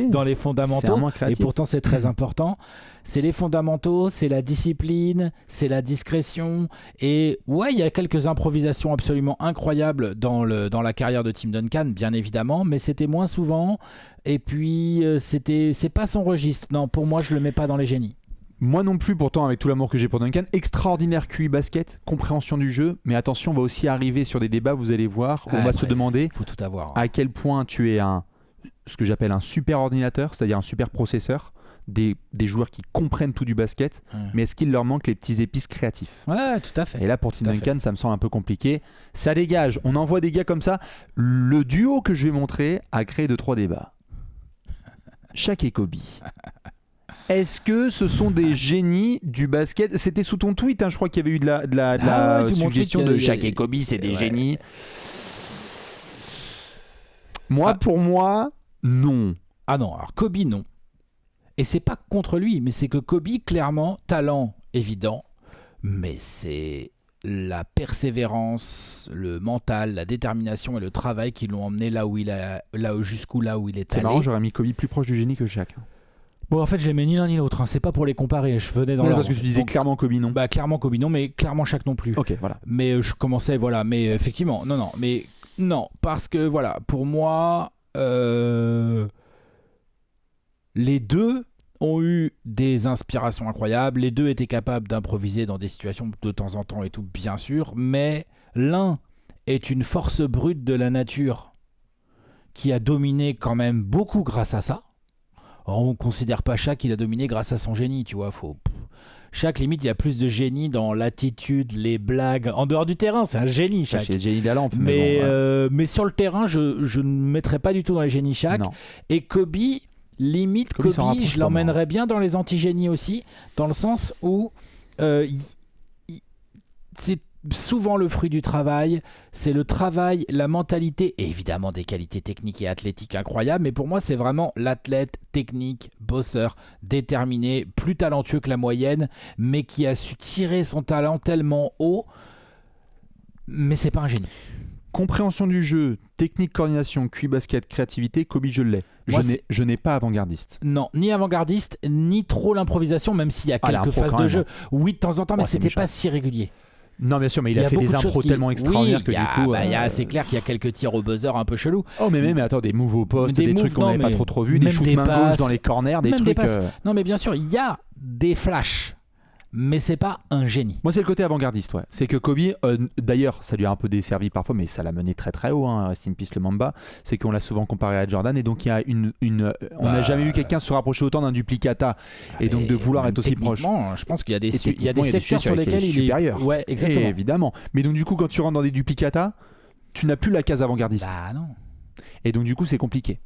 dans les fondamentaux, et pourtant c'est très important. C'est les fondamentaux, c'est la discipline, c'est la discrétion, et ouais, il y a quelques improvisations absolument incroyables dans la carrière de Tim Duncan, bien évidemment, mais c'était moins souvent, et puis c'est pas son registre. Non, pour moi, je le mets pas dans les génies. Moi non plus, pourtant, avec tout l'amour que j'ai pour Duncan. Extraordinaire QI basket, compréhension du jeu, mais attention, on va aussi arriver sur des débats, vous allez voir, où on va se demander faut tout avoir. À quel point tu es ce que j'appelle un super ordinateur, c'est-à-dire un super processeur, des joueurs qui comprennent tout du basket, mais est-ce qu'il leur manque les petits épices créatifs ? Ouais, tout à fait. Et là, pour Tim Duncan, ça me semble un peu compliqué. Ça dégage, on envoie des gars comme ça. Le duo que je vais montrer a créé 2-3 débats. Shaq et Kobe. Est-ce que ce sont des génies du basket ? C'était sous ton tweet, je crois qu'il y avait eu de la suggestion de Shaq et Kobe, c'est des génies. Pour moi, non. Ah non, alors Kobe, non. Et c'est pas contre lui, mais c'est que Kobe, clairement, talent évident, mais c'est la persévérance, le mental, la détermination et le travail qui l'ont emmené là où il est allé. C'est marrant, j'aurais mis Kobe plus proche du génie que Shaq. Bon, en fait, je les mets ni l'un ni l'autre. C'est pas pour les comparer. Je venais dans parce que tu disais clairement Kobe non. Bah clairement Kobe non, mais clairement Shaq non plus. Ok, voilà. Mais je commençais, voilà. Mais effectivement, non, parce que voilà, pour moi, les deux ont eu des inspirations incroyables. Les deux étaient capables d'improviser dans des situations de temps en temps et tout, bien sûr. Mais l'un est une force brute de la nature qui a dominé quand même beaucoup grâce à ça. On ne considère pas Shaq qu'il a dominé grâce à son génie, tu vois. Shaq, limite, il y a plus de génie dans l'attitude, les blagues. En dehors du terrain, c'est un génie, Shaq. C'est le génie de la lampe. Mais sur le terrain, je ne mettrais pas du tout dans les génies Shaq. Non. Et Kobe, limite, Kobe je l'emmènerais bien dans les anti-génies aussi, dans le sens où c'est souvent le fruit du travail, c'est le travail, la mentalité et évidemment des qualités techniques et athlétiques incroyables, mais pour moi c'est vraiment l'athlète technique, bosseur, déterminé, plus talentueux que la moyenne, mais qui a su tirer son talent tellement haut, mais c'est pas un génie. Compréhension du jeu, technique, coordination, QI basket, créativité, Kobe je l'ai. Je n'ai pas avant-gardiste. Non, ni avant-gardiste, ni trop l'improvisation, même s'il y a quelques phases de jeu. Oui, de temps en temps, mais c'était pas si régulier. Non, bien sûr, mais il a fait des impros tellement extraordinaires que du coup... c'est clair qu'il y a quelques tirs au buzzer un peu chelous. Oh, mais attends, des moves au poste, des trucs qu'on n'avait pas trop vus, des shoots main gauche dans les corners, des trucs... Non, mais bien sûr, il y a des flashs, mais c'est pas un génie. Moi, c'est le côté avant-gardiste, ouais. C'est que Kobe, d'ailleurs, ça lui a un peu desservi parfois, mais ça l'a mené très très haut, rest in peace le Mamba, c'est qu'on l'a souvent comparé à Jordan, et donc il y a on n'a jamais vu quelqu'un se rapprocher autant d'un duplicata, et donc de vouloir être aussi proche. Je pense qu'il y a des secteurs sur lesquels il est supérieur. Ouais, exactement. Et évidemment. Mais donc du coup, quand tu rentres dans des duplicata, tu n'as plus la case avant-gardiste. Bah non. Et donc du coup, c'est compliqué.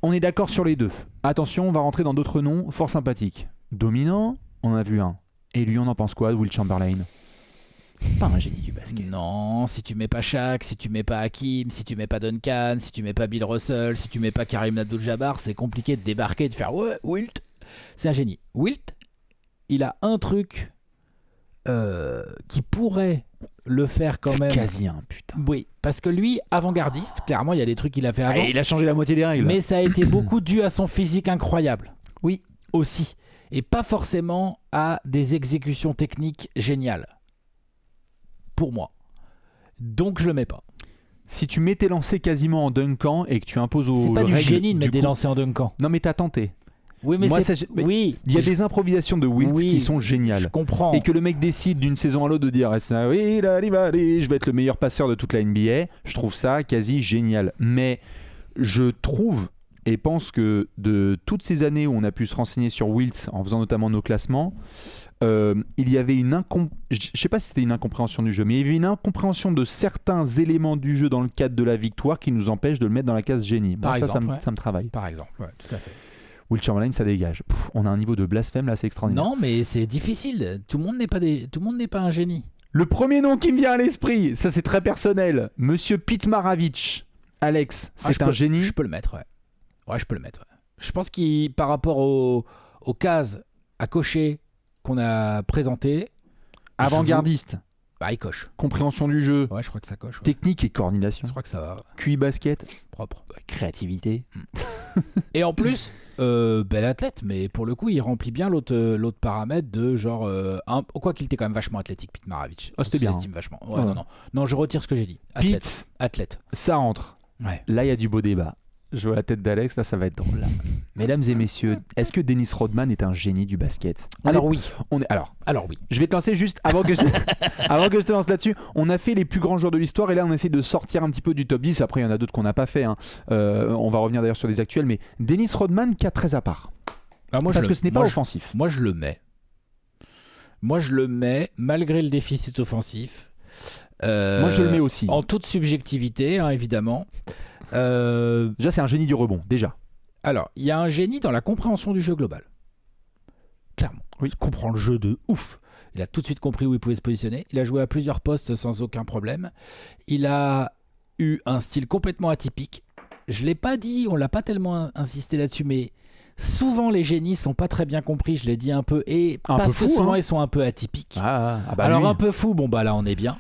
On est d'accord sur les deux. Attention, on va rentrer dans d'autres noms fort sympathiques. Dominant, on en a vu un. Et lui, on en pense quoi, Will Chamberlain ? C'est pas un génie du basket. Non, si tu mets pas Shaq, si tu mets pas Hakim, si tu mets pas Duncan, si tu mets pas Bill Russell, si tu mets pas Karim Abdul-Jabbar, c'est compliqué de débarquer et de faire ouais, Wilt. C'est un génie. Wilt, il a un truc qui pourrait le faire quand même. C'est quasi un putain. Oui, parce que lui, avant-gardiste, clairement, il y a des trucs qu'il a fait avant. Il a changé la moitié des règles. Mais ça a été beaucoup dû à son physique incroyable. Oui, aussi. Et pas forcément à des exécutions techniques géniales. Pour moi. Donc je le mets pas. Si tu mets tes lancers quasiment en dunkan et que tu imposes aux règles... C'est pas du génie de mettre des lancers en dunkan. Non mais t'as tenté. Oui, mais oui, il y a des improvisations de Wilt qui sont géniales. Je comprends. Et que le mec décide d'une saison à l'autre de dire oui, je vais être le meilleur passeur de toute la NBA. Je trouve ça quasi génial. Mais je trouve... Et pense que de toutes ces années où on a pu se renseigner sur Wilt en faisant notamment nos classements, il y avait je sais pas si c'était une incompréhension du jeu, mais il y avait une incompréhension de certains éléments du jeu dans le cadre de la victoire qui nous empêche de le mettre dans la case génie. Par exemple, ça me travaille. Par exemple, ouais, tout à fait. Will Chamberlain, ça dégage. On a un niveau de blasphème là, c'est extraordinaire. Non, mais c'est difficile. Tout le monde n'est pas un génie. Le premier nom qui me vient à l'esprit, ça c'est très personnel. Monsieur Pete Maravich. Alex, c'est un génie. Je peux le mettre, ouais. Ouais, je peux le mettre. Ouais. Je pense qu'il, par rapport aux cases à cocher qu'on a présentées. Avant-gardiste. Bah, il coche. Compréhension du jeu. Ouais, je crois que ça coche. Ouais. Technique et coordination. Je crois que ça va. QI basket. Propre. Créativité. Et en plus, bel athlète, mais pour le coup, il remplit bien l'autre paramètre de genre. Quoi qu'il était quand même vachement athlétique, Pete Maravich. Oh, c'était bien. On s'estime vachement. Ouais, non, je retire ce que j'ai dit. Athlète. Ça rentre. Ouais. Là, il y a du beau débat. Je vois la tête d'Alex, là, ça va être drôle. Là. Mesdames et messieurs, est-ce que Dennis Rodman est un génie du basket ? Alors oui. Alors oui. Je vais te lancer juste avant que je te lance là-dessus. On a fait les plus grands joueurs de l'histoire et là, on essaie de sortir un petit peu du top 10. Après, il y en a d'autres qu'on n'a pas fait. Hein. On va revenir d'ailleurs sur des actuels. Mais Dennis Rodman, cas très à part. Parce que ce n'est pas offensif. Moi, je le mets. Malgré le déficit offensif. Moi, je le mets aussi. En toute subjectivité, hein, évidemment. Déjà, c'est un génie du rebond, déjà. Alors, il y a un génie dans la compréhension du jeu global. Clairement. Oui. Il comprend le jeu de ouf. Il a tout de suite compris où il pouvait se positionner. Il a joué à plusieurs postes sans aucun problème. Il a eu un style complètement atypique. Je ne l'ai pas dit, on ne l'a pas tellement insisté là-dessus, mais souvent les génies sont pas très bien compris, je l'ai dit un peu, et un parce peu fou, que souvent hein. ils sont un peu atypiques. Alors un peu fou, bon bah là on est bien.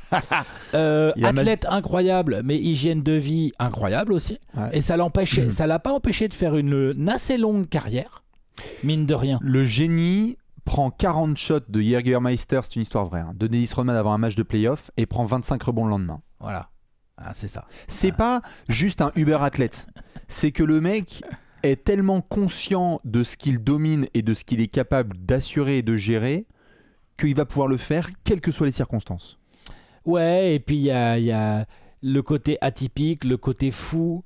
Athlète incroyable, mais hygiène de vie incroyable aussi. Ouais. Et ça l'a pas empêché de faire une assez longue carrière, mine de rien. Le génie prend 40 shots de Jägermeister, c'est une histoire vraie, hein, de Dennis Rodman avant un match de play-off et prend 25 rebonds le lendemain. Voilà, c'est ça. C'est pas juste un uber athlète, c'est que le mec est tellement conscient de ce qu'il domine et de ce qu'il est capable d'assurer et de gérer qu'il va pouvoir le faire quelles que soient les circonstances. Ouais, et puis il y a le côté atypique, le côté fou.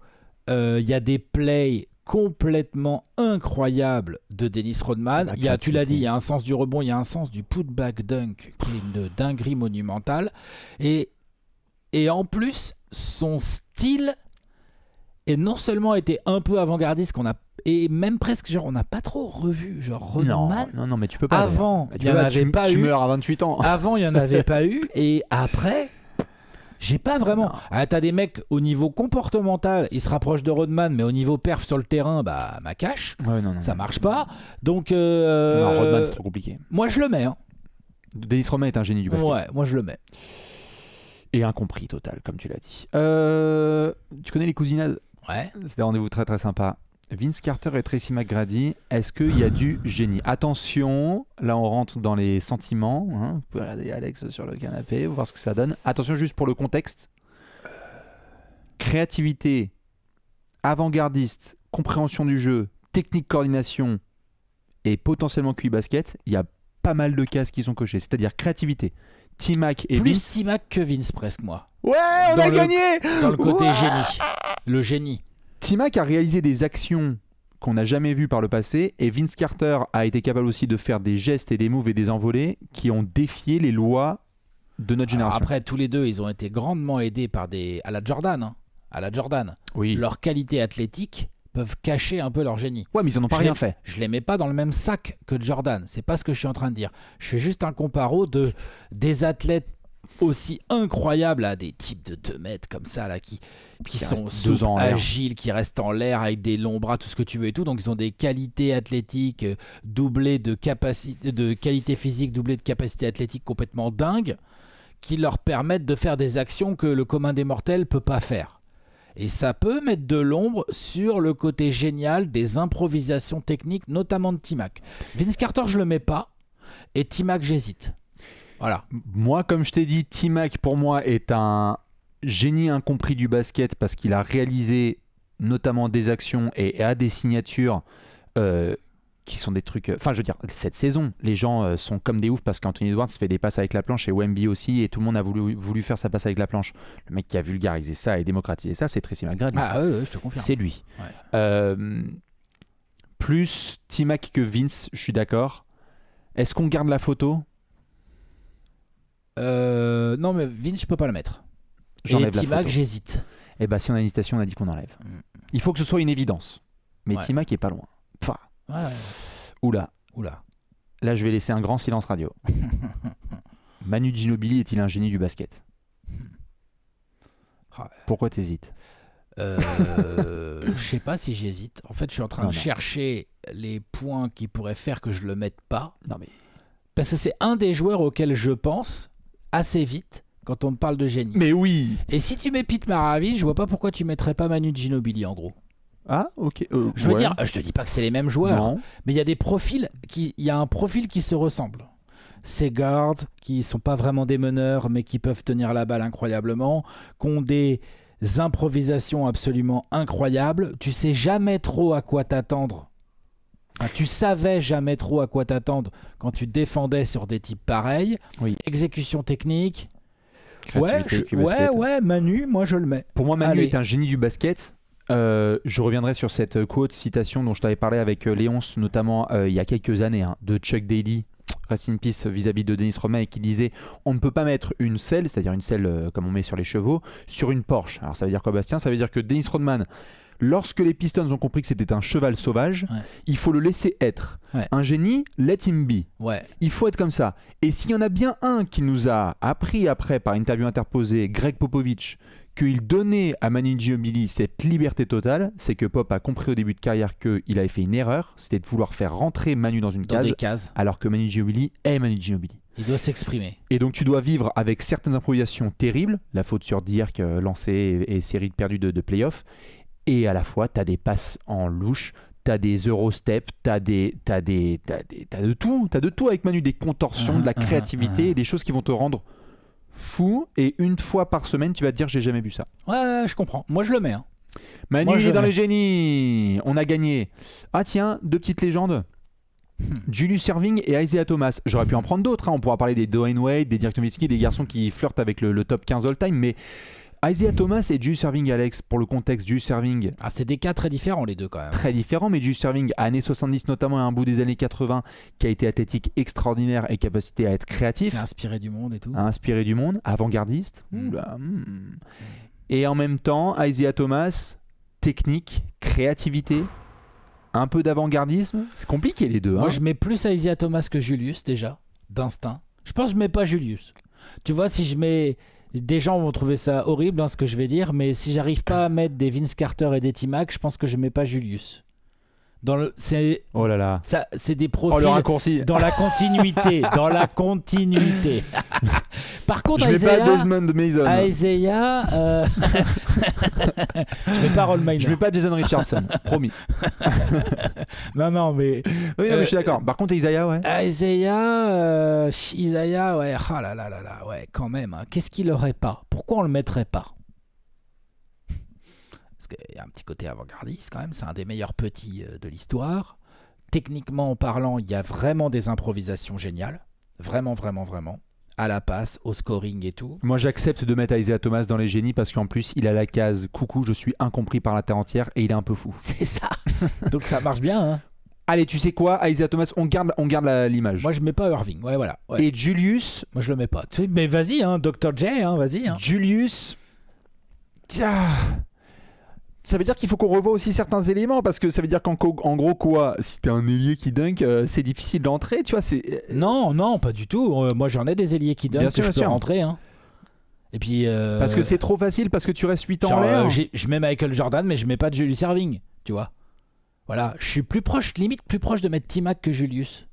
Il y a des plays complètement incroyables de Dennis Rodman. Tu l'as dit, il y a un sens du rebond, il y a un sens du putback dunk qui est une dinguerie monumentale. Et en plus, son style et non seulement été un peu avant-gardiste et même presque genre on n'a pas trop revu genre Rodman. Non mais tu peux pas. Avant, il y en avait pas eu. Tu meurs à 28 ans. Avant, il y en avait pas eu et après j'ai pas vraiment. T'as des mecs au niveau comportemental, ils se rapprochent de Rodman, mais au niveau perf sur le terrain, bah ma cache. Ça marche pas. Donc non, Rodman c'est trop compliqué. Moi je le mets. Hein. Dennis Rodman est un génie du basket. Ouais, moi je le mets. Et incompris total, comme tu l'as dit. Tu connais les cousinades ? Ouais. C'est des rendez-vous très très sympas. Vince Carter et Tracy McGrady, est-ce qu'il y a du génie ? Attention, là on rentre dans les sentiments. Hein. Vous pouvez regarder Alex sur le canapé, voir ce que ça donne. Attention juste pour le contexte. Créativité, avant-gardiste, compréhension du jeu, technique, coordination et potentiellement QI basket, il y a pas mal de cases qui sont cochées. C'est-à-dire créativité. T-Mac et plus Vince. T-Mac que Vince presque moi. Ouais, on a gagné. Dans le côté génie. Le génie. T-Mac a réalisé des actions qu'on n'a jamais vues par le passé et Vince Carter a été capable aussi de faire des gestes et des moves et des envolées qui ont défié les lois de notre génération. Après, tous les deux, ils ont été grandement aidés par à la Jordan. Hein. À la Jordan. Oui. Leur qualité athlétique peuvent cacher un peu leur génie. Ouais, mais ils en ont pas rien fait. Je les mets pas dans le même sac que Jordan. C'est pas ce que je suis en train de dire. Je fais juste un comparo des athlètes aussi incroyables à des types de 2 mètres comme ça là qui sont agiles, qui restent en l'air avec des longs bras, tout ce que tu veux et tout. Donc ils ont des qualités athlétiques doublées de qualité physique doublées de capacité athlétique complètement dingues qui leur permettent de faire des actions que le commun des mortels peut pas faire. Et ça peut mettre de l'ombre sur le côté génial des improvisations techniques, notamment de T-Mac. Vince Carter, je le mets pas. Et T-Mac, j'hésite. Voilà. Moi, comme je t'ai dit, T-Mac, pour moi, est un génie incompris du basket parce qu'il a réalisé notamment des actions et a des signatures qui sont des trucs... Enfin, je veux dire, cette saison, les gens sont comme des oufs parce qu'Anthony Edwards fait des passes avec la planche et Wemby aussi, et tout le monde a voulu faire sa passe avec la planche. Le mec qui a vulgarisé ça et démocratisé ça, c'est Tracy McGrady. Ouais, je te confirme. C'est lui. Ouais. Plus T-Mac que Vince, je suis d'accord. Est-ce qu'on garde la photo ? Non, mais Vince, je peux pas le mettre. J'enlève et T-Mac, j'hésite. Eh ben, si on a une hésitation, on a dit qu'on enlève. Il faut que ce soit une évidence. Mais T-Mac est pas loin. Enfin. Ouais. Oula. Là, je vais laisser un grand silence radio. Manu Ginobili est-il un génie du basket ? Pourquoi t'hésites ? Je sais pas si j'hésite. En fait, je suis en train de Non. chercher les points qui pourraient faire que je le mette pas. Non mais Parce que c'est un des joueurs auxquels je pense assez vite quand on me parle de génie. oui. Et si tu mets Pete Maravich, je vois pas pourquoi tu mettrais pas Manu Ginobili en gros. Ah ok. Je veux ouais. dire, je te dis pas que c'est les mêmes joueurs, Non. mais il y a des profils il y a un profil qui se ressemble. Ces guards qui sont pas vraiment des meneurs, mais qui peuvent tenir la balle incroyablement, qui ont des improvisations absolument incroyables. Tu sais jamais trop à quoi t'attendre. Enfin, tu savais jamais trop à quoi t'attendre quand tu défendais sur des types pareils. Oui. Exécution technique. Créativité, puis basket. Ouais, Manu, moi je le mets. Pour moi, Manu Allez. est un génie du basket. Je reviendrai sur cette quote, citation dont je t'avais parlé avec Léonce, notamment il y a quelques années, de Chuck Daly, rest in peace, vis-à-vis de Dennis Rodman, et qui disait on ne peut pas mettre une selle, c'est-à-dire une selle comme on met sur les chevaux, sur une Porsche. Alors ça veut dire quoi, Bastien? Ça veut dire que Dennis Rodman, lorsque les Pistons ont compris que c'était un cheval sauvage, Ouais. il faut le laisser être. Ouais. Un génie, let him be. Ouais. Il faut être comme ça. Et s'il y en a bien un qui nous a appris après, par interview interposée, Greg Popovich, qu'il donnait à Manu Ginobili cette liberté totale, c'est que Pop a compris au début de carrière qu'il avait fait une erreur, c'était de vouloir faire rentrer Manu dans une Dans case, des cases. alors que Manu Ginobili est Manu Ginobili. Il doit s'exprimer. Et donc tu dois vivre avec certaines improvisations terribles, la faute sur Dirk lancée et série de perdus de playoffs, et à la fois tu as des passes en louche, t'as des Eurostep, t'as de tout avec Manu, des contorsions, de la créativité, et des choses qui vont te rendre fou, et une fois par semaine tu vas te dire j'ai jamais vu ça. Ouais, je comprends. Moi, je le mets. Manu Moi, il je est dans mets. les génies, on a gagné. Ah tiens, deux petites légendes. Julius Erving et Isaiah Thomas. J'aurais pu en prendre d'autres, on pourra parler des Dwayne Wade, des Dirk Nowitzki, des garçons qui flirtent avec le top 15 all-time, mais Isaiah Thomas et Julius Erving, Alex, pour le contexte, Julius Erving, Ah, c'est des cas très différents, les deux, quand même. très différent, mais Julius Erving, années 70 notamment et un bout des années 80, qui a été athlétique extraordinaire et capacité à être créatif, Il a inspiré du monde et tout. à inspirer du monde, avant-gardiste. Oula, Et en même temps, Isaiah Thomas, technique, créativité, un peu d'avant-gardisme. C'est compliqué les deux. Moi, hein. je mets plus Isaiah Thomas que Julius, déjà, d'instinct. Je pense que je mets pas Julius. Tu vois, si je mets... Des gens vont trouver ça horrible, ce que je vais dire, mais si j'arrive pas à mettre des Vince Carter et des T-Mac, je pense que je mets pas Julius. Oh là là. C'est des Oh profils le raccourci. dans la continuité. Par contre, Je mets pas Isaiah... Desmond Mason. Isaiah, je mets pas Roll Miner. Je mets pas Jason Richardson. Promis. Non, mais Oui, non, mais je suis d'accord. Par contre, Isaiah, ouais. Isaiah, ouais, ah là là là là, ouais, quand même. Hein. Qu'est-ce qu'il aurait pas? Pourquoi on le mettrait pas? Parce qu'il y a un petit côté avant-gardiste quand même. C'est un des meilleurs petits de l'histoire. Techniquement parlant, il y a vraiment des improvisations géniales. Vraiment, vraiment, vraiment. À la passe, au scoring et tout. Moi, j'accepte de mettre Isaiah Thomas dans les génies parce qu'en plus, il a la case coucou, je suis incompris par la terre entière et il est un peu fou. C'est ça. Donc ça marche bien. Hein. Allez, tu sais quoi, Isaiah Thomas, on garde l'image. Moi, je mets pas Irving. Ouais, voilà. Ouais. Et Julius, Moi, je le mets pas. Tu sais, mais vas-y, hein, Dr. J, hein, vas-y. Hein. Julius, tiens, ça veut dire qu'il faut qu'on revoie aussi certains éléments parce que ça veut dire qu'en gros quoi, si t'es un ailier qui dunk, c'est difficile d'entrer, tu vois, c'est... Non, pas du tout. Moi, j'en ai des ailiers qui donnent Bien que sûr, je bien peux sûr. rentrer. Hein. Et puis... Parce que c'est trop facile, parce que tu restes 8 ans en genre, l'air. je mets Michael Jordan, mais je mets pas de Julius Erving, tu vois. Voilà, je suis limite plus proche de mettre T-Mac que Julius.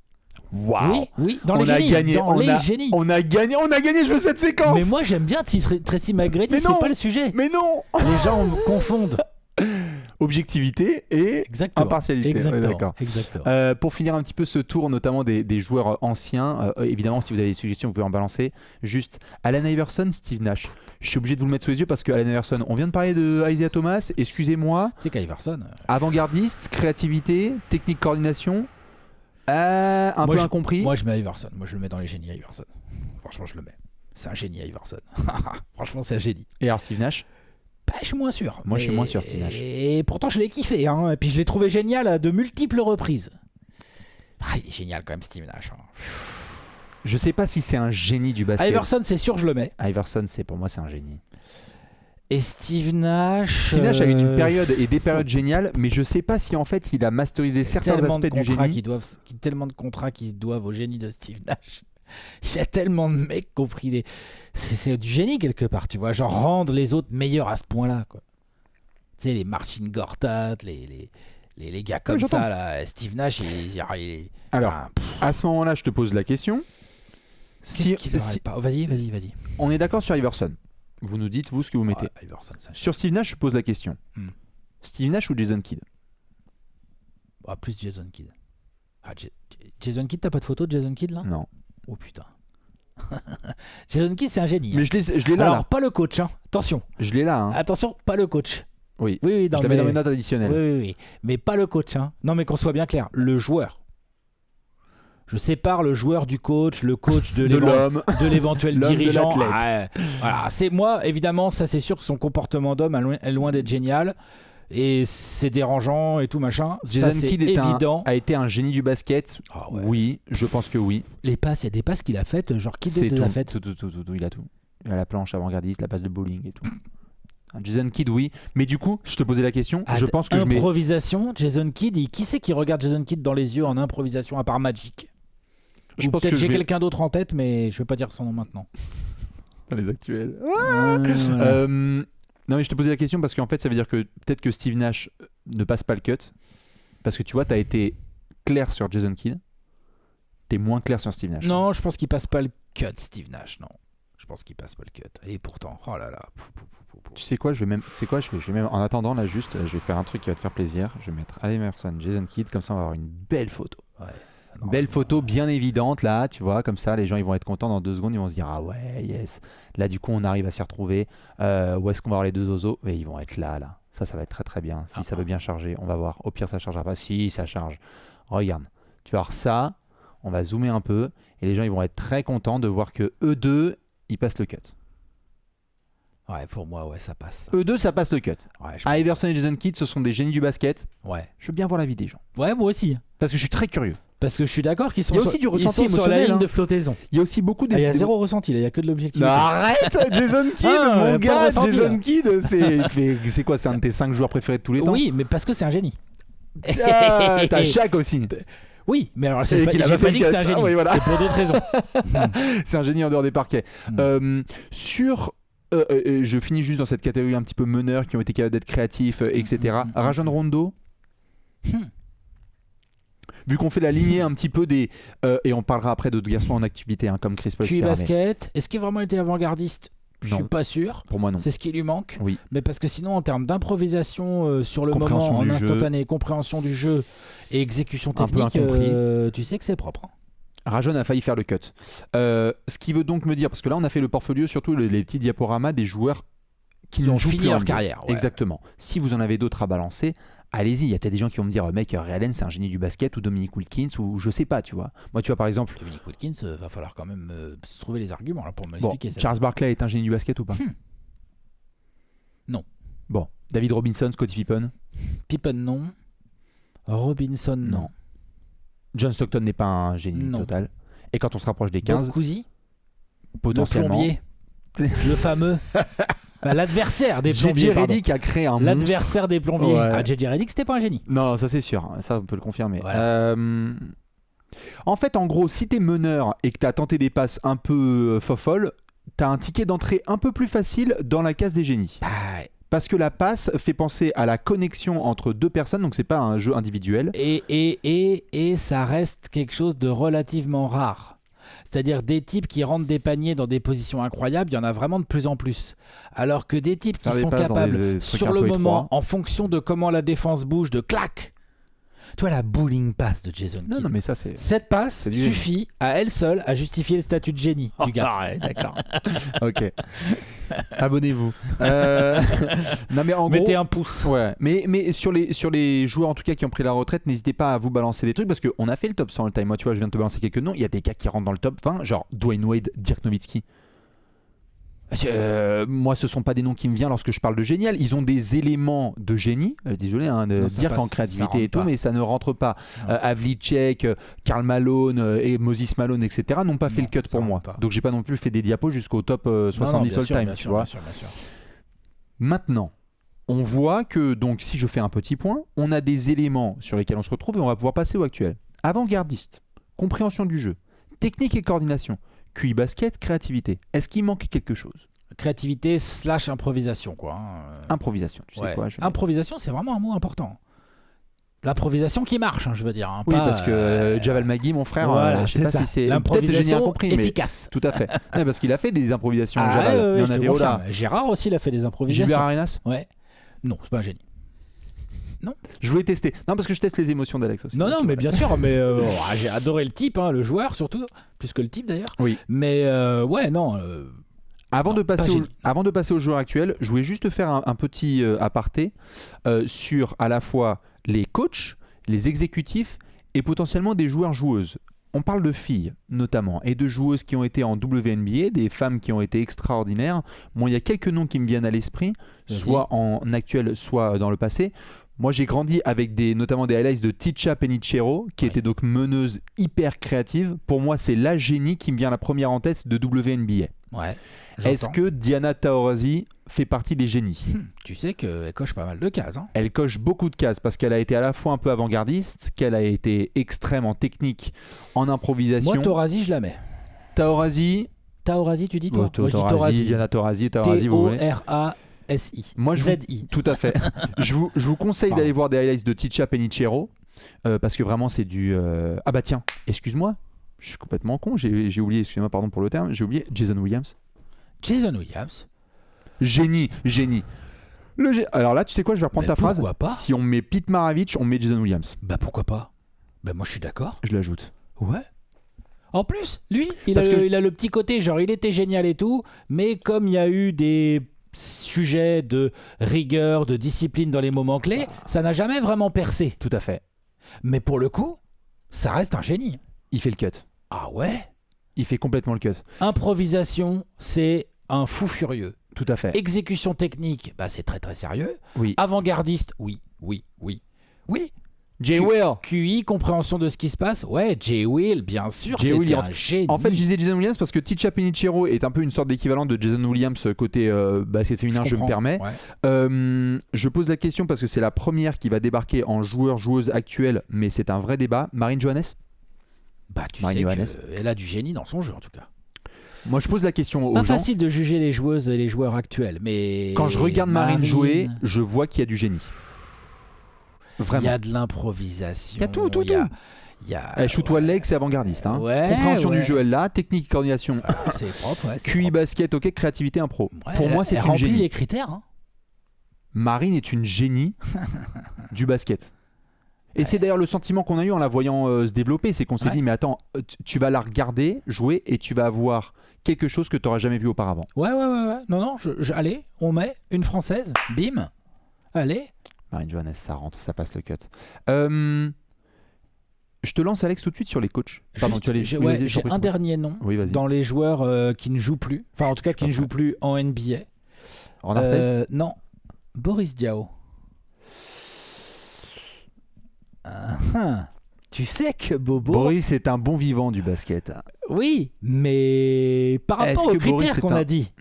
Waouh. Oui, dans On les a génies. gagné, dans on les a- génies. On a gagné, je veux cette séquence. Mais moi, j'aime bien Tracy McGrady, Mais non. c'est pas le sujet. Mais non. Les gens me confondent. Objectivité et Exactement. impartialité. Exactement. Ouais, d'accord. Exactement. Pour finir un petit peu ce tour, notamment des joueurs anciens, évidemment, si vous avez des suggestions, vous pouvez en balancer. Juste Allen Iverson, Steve Nash. Je suis obligé de vous le mettre sous les yeux parce que Allen Iverson, on vient de parler de Isaiah Thomas, excusez-moi, C'est qu'Iverson. avant-gardiste, créativité, technique, coordination, un Moi, peu je- incompris. Moi, je mets Iverson. Moi, je le mets dans les génies Iverson. Franchement, je le mets. C'est un génie Iverson. Franchement, c'est un génie. Et alors Steve Nash. Bah, je suis moins sûr. Moi, je suis moins sûr, Steve Nash. Et pourtant, je l'ai kiffé. Hein. Et puis, je l'ai trouvé génial à de multiples reprises. Ah, il est génial quand même, Steve Nash. Hein. Je sais pas si c'est un génie du basket. Iverson, c'est sûr, je le mets. Iverson, pour moi, c'est un génie. Et Steve Nash. Steve Nash a eu une période et des périodes géniales, mais je sais pas si en fait il a masterisé certains tellement de aspects du contrats génie. tellement de contrats qui doivent au génie de Steve Nash. Il y a tellement de mecs qui ont pris des. C'est du génie quelque part, tu vois. Genre rendre les autres meilleurs à ce point-là, quoi. Tu sais, les Marcin Gortat, les gars comme ça, là, Steve Nash, Alors, à ce moment-là, je te pose la question. Qu'est-ce qu'il aurait pas... Vas-y. On est d'accord sur Iverson. Vous nous dites, vous, ce que vous mettez. Iverson, ça... Sur Steve Nash, je pose la question. Steve Nash ou Jason Kidd? Plus Jason Kidd. Jason Kidd, t'as pas de photo de Jason Kidd là? Non. Oh putain. Jason Kidd, c'est un génie. Mais je l'ai là. Alors, pas le coach, hein. Attention. Je l'ai là. Hein. Attention, pas le coach. Oui. Je l'avais dans mes notes additionnelles. Oui. Mais pas le coach, hein. Non, mais qu'on soit bien clair. Le joueur. Je sépare le joueur du coach, le coach de l'homme, de l'éventuel l'homme dirigeant. de l'athlète. Voilà, c'est moi, évidemment, ça c'est sûr que son comportement d'homme est loin d'être génial. Et c'est dérangeant et tout machin. Jason Kidd a été un génie du basket. Ouais. Oui, je pense que oui. Les passes, il y a des passes qu'il a faites, genre Kidd les a faites. Tout, il a tout. Il a la planche avant-gardiste, la passe de bowling et tout. Jason Kidd, oui. Mais du coup, je te posais la question. Je pense que improvisation, Jason Kidd, qui c'est qui regarde Jason Kidd dans les yeux en improvisation à part Magic? Peut-être j'ai quelqu'un d'autre en tête, mais je vais pas dire son nom maintenant. Les actuels. Non, mais je te posais la question parce qu'en fait, ça veut dire que peut-être que Steve Nash ne passe pas le cut. Parce que tu vois, tu as été clair sur Jason Kidd. Tu es moins clair sur Steve Nash. Non, je pense qu'il passe pas le cut, Steve Nash. Non. Je pense qu'il passe pas le cut. Et pourtant, oh là là. Tu sais quoi, je vais même, en attendant là juste, je vais faire un truc qui va te faire plaisir. Je vais mettre Allen Iverson, Jason Kidd, comme ça on va avoir une belle photo. Ouais. Belle photo bien évidente là, tu vois, comme ça les gens ils vont être contents dans 2 secondes, ils vont se dire ah ouais, yes. Là du coup on arrive à s'y retrouver. Où est-ce qu'on va avoir les 2 oiseaux? Et ils vont être là. Ça va être très très bien. Si ça veut bien charger, on va voir. Au pire ça chargera pas. Si ça charge. Regarde, tu vas voir ça. On va zoomer un peu et les gens ils vont être très contents de voir que eux deux ils passent le cut. Ouais, pour moi, ouais, ça passe. Eux deux, ça passe le cut. Ouais, Iverson et Jason Kidd, ce sont des génies du basket. Ouais. Je veux bien voir l'avis des gens. Ouais, moi aussi. Parce que je suis très curieux. Parce que je suis d'accord qu'ils sont, il y a aussi du ressenti ils sont sur la ligne hein. de flottaison. Il y a aussi beaucoup il y a zéro ressenti, il y a que de l'objectivité. Arrête, Jason Kidd, mon gars, Jason Kidd, c'est quoi? C'est un de tes 5 joueurs préférés de tous les temps? Oui, mais parce que c'est un génie. T'as Shaq aussi. Oui, mais alors j'ai pas dit que c'était un génie. Oui, voilà. C'est pour d'autres raisons. C'est un génie en dehors des parquets. Je finis juste dans cette catégorie un petit peu meneurs qui ont été capables d'être créatifs, etc. Rajon Rondo. Vu qu'on fait la lignée un petit peu des... et on parlera après d'autres garçons en activité, comme Chris Paul. Puis basket. Est-ce qu'il a vraiment été avant-gardiste? Je suis pas sûr. Pour moi, non. C'est ce qui lui manque. Oui. Mais parce que sinon, en termes d'improvisation sur le moment, en instantané, compréhension du jeu et exécution technique, tu sais que c'est propre. Rajon a failli faire le cut. Ce qui veut donc me dire, parce que là on a fait le portfolio, surtout les petits diaporamas des joueurs qui ont jouent fini plus leur carrière. Ouais. Exactement. Si vous en avez d'autres à balancer, allez-y. Il y a peut-être des gens qui vont me dire, mec, Ray Allen c'est un génie du basket, ou Dominique Wilkins, ou je sais pas, tu vois. Moi, tu vois, par exemple. Dominique Wilkins, va falloir quand même se trouver les arguments là, pour m'expliquer ça. Charles Barkley est un génie du basket ou pas? Non. Bon. David Robinson, Scottie Pippen? Pippen, non. Robinson, non. John Stockton n'est pas un génie total. Et quand on se rapproche des 15, Cousy, potentiellement. Le plombier, le fameux, l'adversaire des plombiers. JJ Redick a créé un l'adversaire monstre. Des plombiers. Ouais. JJ Redick, c'était pas un génie. Non, ça c'est sûr. Ça, on peut le confirmer. Voilà. En fait, en gros, si t'es meneur et que t'as tenté des passes un peu fofolles, t'as un ticket d'entrée un peu plus facile dans la case des génies. Parce que la passe fait penser à la connexion entre 2 personnes, donc c'est pas un jeu individuel. Et ça reste quelque chose de relativement rare. C'est-à-dire des types qui rentrent des paniers dans des positions incroyables, il y en a vraiment de plus en plus. Alors que des types qui sont capables, sur le moment, en fonction de comment la défense bouge, de clac. Toi, la bowling pass de Jason Kidd. Non, mais ça, c'est... Cette passe suffit à elle seule à justifier le statut de génie du gars. Ouais, d'accord. Ok. Abonnez-vous. Non, mais en mettez gros, un pouce. Ouais. Mais sur les joueurs en tout cas qui ont pris la retraite, n'hésitez pas à vous balancer des trucs parce qu'on a fait le top 100 all time. Moi, tu vois, je viens de te balancer quelques noms. Il y a des gars qui rentrent dans le top 20, genre Dwayne Wade, Dirk Nowitzki. Moi, ce sont pas des noms qui me viennent lorsque je parle de génial. Ils ont des éléments de génie. Désolé de dire qu'en créativité et tout, mais ça ne rentre pas. Havlicek, Karl Malone et Moses Malone, etc. n'ont pas fait le cut pour moi. Donc, j'ai pas non plus fait des diapos jusqu'au top 70 all-time. Tu vois. Bien sûr. Maintenant, on voit que, donc, si je fais un petit point, on a des éléments sur lesquels on se retrouve et on va pouvoir passer au actuel. Avant-gardiste, compréhension du jeu, technique et coordination. QI basket, créativité. Est-ce qu'il manque quelque chose? créativité / improvisation, quoi. Hein. Improvisation, tu sais quoi. Improvisation, c'est vraiment un mot important. L'improvisation qui marche, hein, je veux dire. Hein, oui, pas, parce que Javal Magui, mon frère, voilà, je sais pas ça. si c'est... L'improvisation peut-être j'ai rien compris, efficace. Mais... Tout à fait. Ouais, parce qu'il a fait des improvisations, Ah, Javal. ouais, Il y en je te avait confirme. au-là. Gérard aussi, il a fait des improvisations. Gilbert Arenas. Ouais. Non, c'est pas un génie. Je voulais tester. Non, parce que je teste les émotions d'Alex aussi. Non, mais bien sûr, mais j'ai adoré le type, hein, le joueur surtout, plus que le type d'ailleurs. Oui. Mais ouais, non. Avant de passer génie. aux joueurs actuels, je voulais juste faire un petit aparté sur à la fois les coachs, les exécutifs et potentiellement des joueurs-joueuses. On parle de filles notamment et de joueuses qui ont été en WNBA, des femmes qui ont été extraordinaires. Bon, il y a quelques noms qui me viennent à l'esprit, soit en actuel, soit dans le passé. Moi, j'ai grandi avec notamment des highlights de Ticha Penicheiro, qui était donc meneuse hyper créative. Pour moi, c'est la génie qui me vient la première en tête de WNBA. Ouais. Est-ce que Diana Taurasi fait partie des génies ? Tu sais qu'elle coche pas mal de cases. Hein. Elle coche beaucoup de cases parce qu'elle a été à la fois un peu avant-gardiste, qu'elle a été extrême en technique, en improvisation. Moi, Taurasi, je la mets. Taurasi, tu dis toi ? Moi, je dis Taurasi, Diana Taurasi, vous voulez. T-O-R-A-S-I. Moi, Z-I. Tout à fait. je vous conseille d'aller voir des highlights de Ticha Penicheiro parce que vraiment, c'est du... Ah bah tiens, excuse-moi, je suis complètement con, j'ai oublié, excusez-moi, pardon pour le terme, j'ai oublié Jason Williams. Jason Williams. Génie. Alors là, tu sais quoi, je vais reprendre ta phrase. Pourquoi pas ? Si on met Pete Maravich, on met Jason Williams. Bah pourquoi pas ? Bah moi je suis d'accord. Je l'ajoute. Ouais. En plus, lui, il a le petit côté, genre il était génial et tout, mais comme il y a eu des sujets de rigueur, de discipline dans les moments clés, ça n'a jamais vraiment percé. Tout à fait. Mais pour le coup, ça reste un génie. Il fait le cut. Ah ouais ? Il fait complètement le cut. Improvisation, c'est un fou furieux. Tout à fait. Exécution technique, bah c'est très très sérieux. Oui. Avant-gardiste, oui. Jay Will. QI, compréhension de ce qui se passe. Ouais, Jay Will, bien sûr, c'est un génie. En fait, je disais Jason Williams parce que Ticha Penicheiro est un peu une sorte d'équivalent de Jason Williams côté basket féminin, je me permets. Ouais. Je pose la question parce que c'est la première qui va débarquer en joueuse actuelle, mais c'est un vrai débat. Marine Johannes. Bah tu sais qu'elle a du génie dans son jeu en tout cas. Moi je pose la question aux gens. Pas facile de juger les joueuses et les joueurs actuels, mais... Quand je regarde Marine jouer, je vois qu'il y a du génie. Vraiment. Il y a de l'improvisation. Il y a tout. Elle shoot one leg, c'est avant-gardiste. Hein. Ouais, compréhension du jeu, elle l'a. Technique, coordination. C'est propre. Ouais, QI propre. basket, ok. Créativité, impro. Ouais, pour moi, c'est elle une remplit génie. les critères. Hein. Marine est une génie du basket. Et c'est d'ailleurs le sentiment qu'on a eu en la voyant se développer, c'est qu'on s'est dit mais attends, tu vas la regarder jouer et tu vas avoir quelque chose que tu n'auras jamais vu auparavant. Ouais. Non, allez, on met une française, bim, allez. Marine Johannes, ça rentre, ça passe le cut. Je te lance Alex tout de suite sur les coachs. Pardon, j'ai un dernier nom dans les joueurs qui ne jouent plus, enfin en tout cas qui ne jouent plus en NBA. Non, Boris Diaw. Tu sais que Boris est un bon vivant du basket. Oui, mais par rapport aux critères qu'on a dit,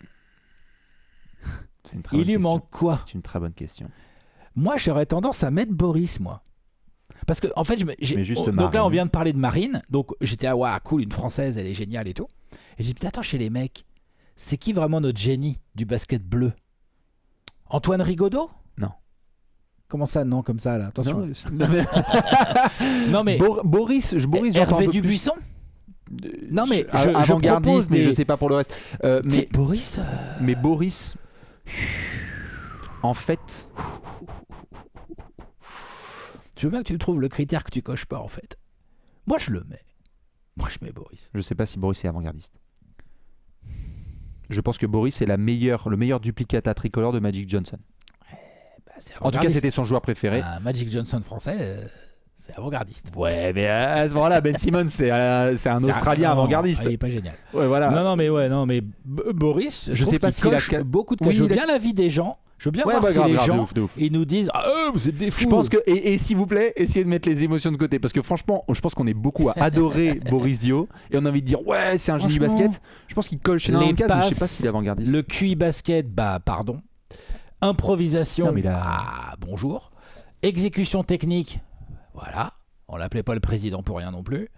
il lui manque quoi ? C'est une très bonne question. Moi, j'aurais tendance à mettre Boris, moi. Parce que en fait, donc là, on vient de parler de Marine, donc j'étais cool, une Française, elle est géniale et tout. Et j'ai dit, attends, chez les mecs, c'est qui vraiment notre génie du basket bleu ? Antoine Rigaudot ? Non. Comment ça, non, comme ça, là ? Attention. Non, mais Boris Hervé Dubuisson ? Non, mais je propose mais je sais pas pour le reste. Mais Boris. Mais Boris, en fait, je veux bien que tu me trouves le critère que tu coches pas, en fait. Moi, je le mets. Moi, je mets Boris. Je sais pas si Boris est avant-gardiste. Je pense que Boris est le meilleur duplicata tricolore de Magic Johnson. En tout cas, c'était son joueur préféré. Magic Johnson français, c'est avant-gardiste. Ouais, mais à ce moment-là, Ben Simmons, c'est un Australien avant-gardiste. Il est pas génial. Ouais, voilà. Non, mais Boris, je sais pas s'il a beaucoup de. Je veux bien l'avis des gens. Je veux bien voir si les gens de ouf. Ils nous disent vous êtes des fous. Je pense que et s'il vous plaît, essayez de mettre les émotions de côté parce que franchement, je pense qu'on est beaucoup à adorer Boris Diaw et on a envie de dire ouais, c'est un génie basket. Je pense qu'il colle chez les cases, mais je sais pas s'il est avant-gardiste. Le QI basket, pardon. Improvisation, bonjour. Exécution technique, voilà. On l'appelait pas le président pour rien non plus.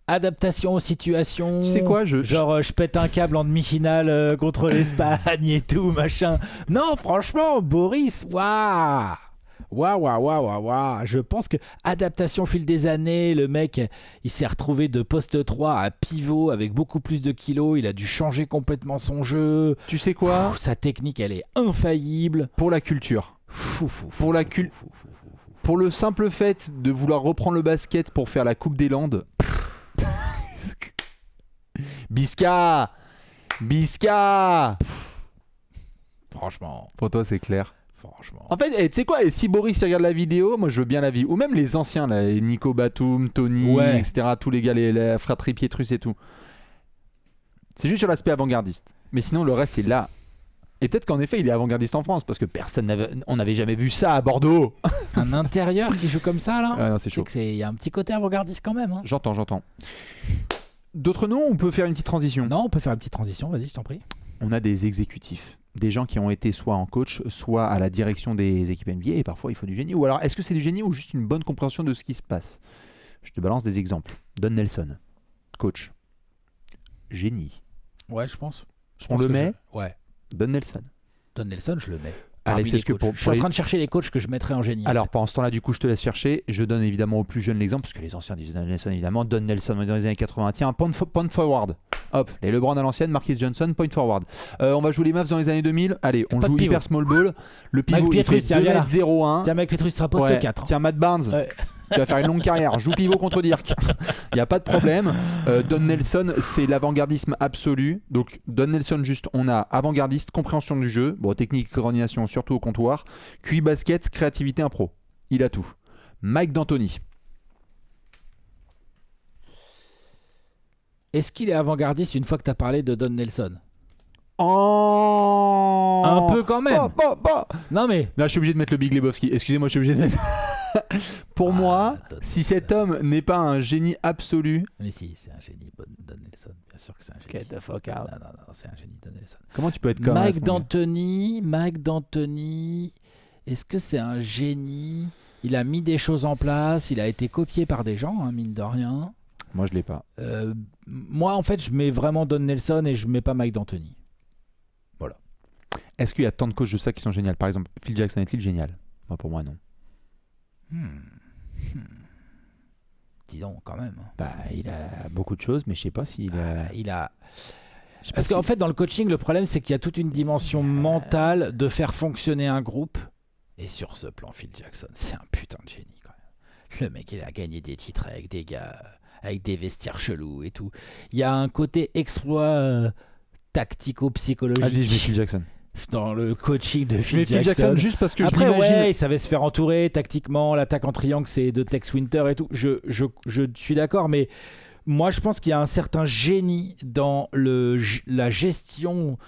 Adaptation aux situations. Tu sais quoi, genre je pète un câble en demi-finale contre l'Espagne et tout machin. Non, franchement, Boris, waouh. Je pense que adaptation au fil des années, le mec il s'est retrouvé de poste 3 à pivot avec beaucoup plus de kilos, il a dû changer complètement son jeu. Tu sais quoi, sa technique elle est infaillible. Pour la culture. Pour le simple fait de vouloir reprendre le basket pour faire la Coupe des Landes. Bisca. Franchement. Pour toi c'est clair. Franchement. En fait, tu sais quoi, et si Boris regarde la vidéo, moi je veux bien la vie. Ou même les anciens, là, Nico Batum, Tony, etc. Tous les gars, les frères Pietrus et tout. C'est juste sur l'aspect avant-gardiste. Mais sinon, le reste, c'est là. Et peut-être qu'en effet, il est avant-gardiste en France, parce que on n'avait jamais vu ça à Bordeaux. Un intérieur qui joue comme ça, là. Ah non, c'est chaud. Il y a un petit côté avant-gardiste quand même. Hein. J'entends. D'autres noms, on peut faire une petite transition. Non, on peut faire une petite transition, vas-y, je t'en prie. On a des exécutifs. Des gens qui ont été soit en coach, soit à la direction des équipes NBA, et parfois il faut du génie. Ou alors, est-ce que c'est du génie ou juste une bonne compréhension de ce qui se passe? Je te balance des exemples. Don Nelson, coach. Génie. Ouais, je pense. On le met. Ouais. Don Nelson, je le mets. Allez, c'est ce que je suis en train de chercher les coachs que je mettrais en génie. Alors, pendant ce temps-là, du coup, je te laisse chercher. Je donne évidemment aux plus jeunes l'exemple, parce que les anciens disent Don Nelson, évidemment. Don Nelson, dans les années 80. Tiens, point forward. Hop, les LeBron à l'ancienne, Marquis Johnson, point forward. On va jouer les Mavs dans les années 2000. Allez, on joue hyper small ball. Le pivot, il fait 2m01. Tiens, Mike Pietrus sera poste 4. Tiens, Matt Barnes. Tu vas faire une longue carrière. Joue pivot contre Dirk. Il n'y a pas de problème. Don Nelson, c'est l'avant-gardisme absolu. Donc, Don Nelson, juste, on a avant-gardiste, compréhension du jeu. Bon, technique, coordination, surtout au comptoir. QI basket, créativité impro. Il a tout. Mike D'Antoni. Est-ce qu'il est avant-gardiste une fois que tu as parlé de Don Nelson? Un peu quand même. Non mais. Là, je suis obligé de mettre le Big Lebowski. Excusez-moi, je suis obligé de mettre. Pour moi, si cet homme n'est pas un génie absolu. Mais si, c'est un génie, Don Nelson. Bien sûr que c'est un génie. Get the fuck out. Non, c'est un génie, Don Nelson. Comment tu peux être comme Mike D'Antoni. Est-ce que c'est un génie? Il a mis des choses en place. Il a été copié par des gens, hein, mine de rien. Moi, je l'ai pas. Moi, en fait, je mets vraiment Don Nelson et je mets pas Mike D'Antoni. Voilà. Est-ce qu'il y a tant de coachs de ça qui sont géniaux? Par exemple, Phil Jackson est-il génial? Moi, pour moi, non. Dis donc, quand même. Bah, il a beaucoup de choses, mais je sais pas s'il a... Parce qu'en fait, dans le coaching, le problème, c'est qu'il y a toute une dimension mentale de faire fonctionner un groupe. Et sur ce plan, Phil Jackson, c'est un putain de génie, quand même. Le mec, il a gagné des titres avec des gars... avec des vestiaires chelous et tout. Il y a un côté exploit tactico-psychologique. Vas-y, je mets Phil Jackson. Dans le coaching de Phil Jackson. Phil Jackson juste parce que après, je l'imagine. Il savait se faire entourer tactiquement. L'attaque en triangle, c'est de Tex Winter et tout. Je suis d'accord, mais moi, je pense qu'il y a un certain génie dans la gestion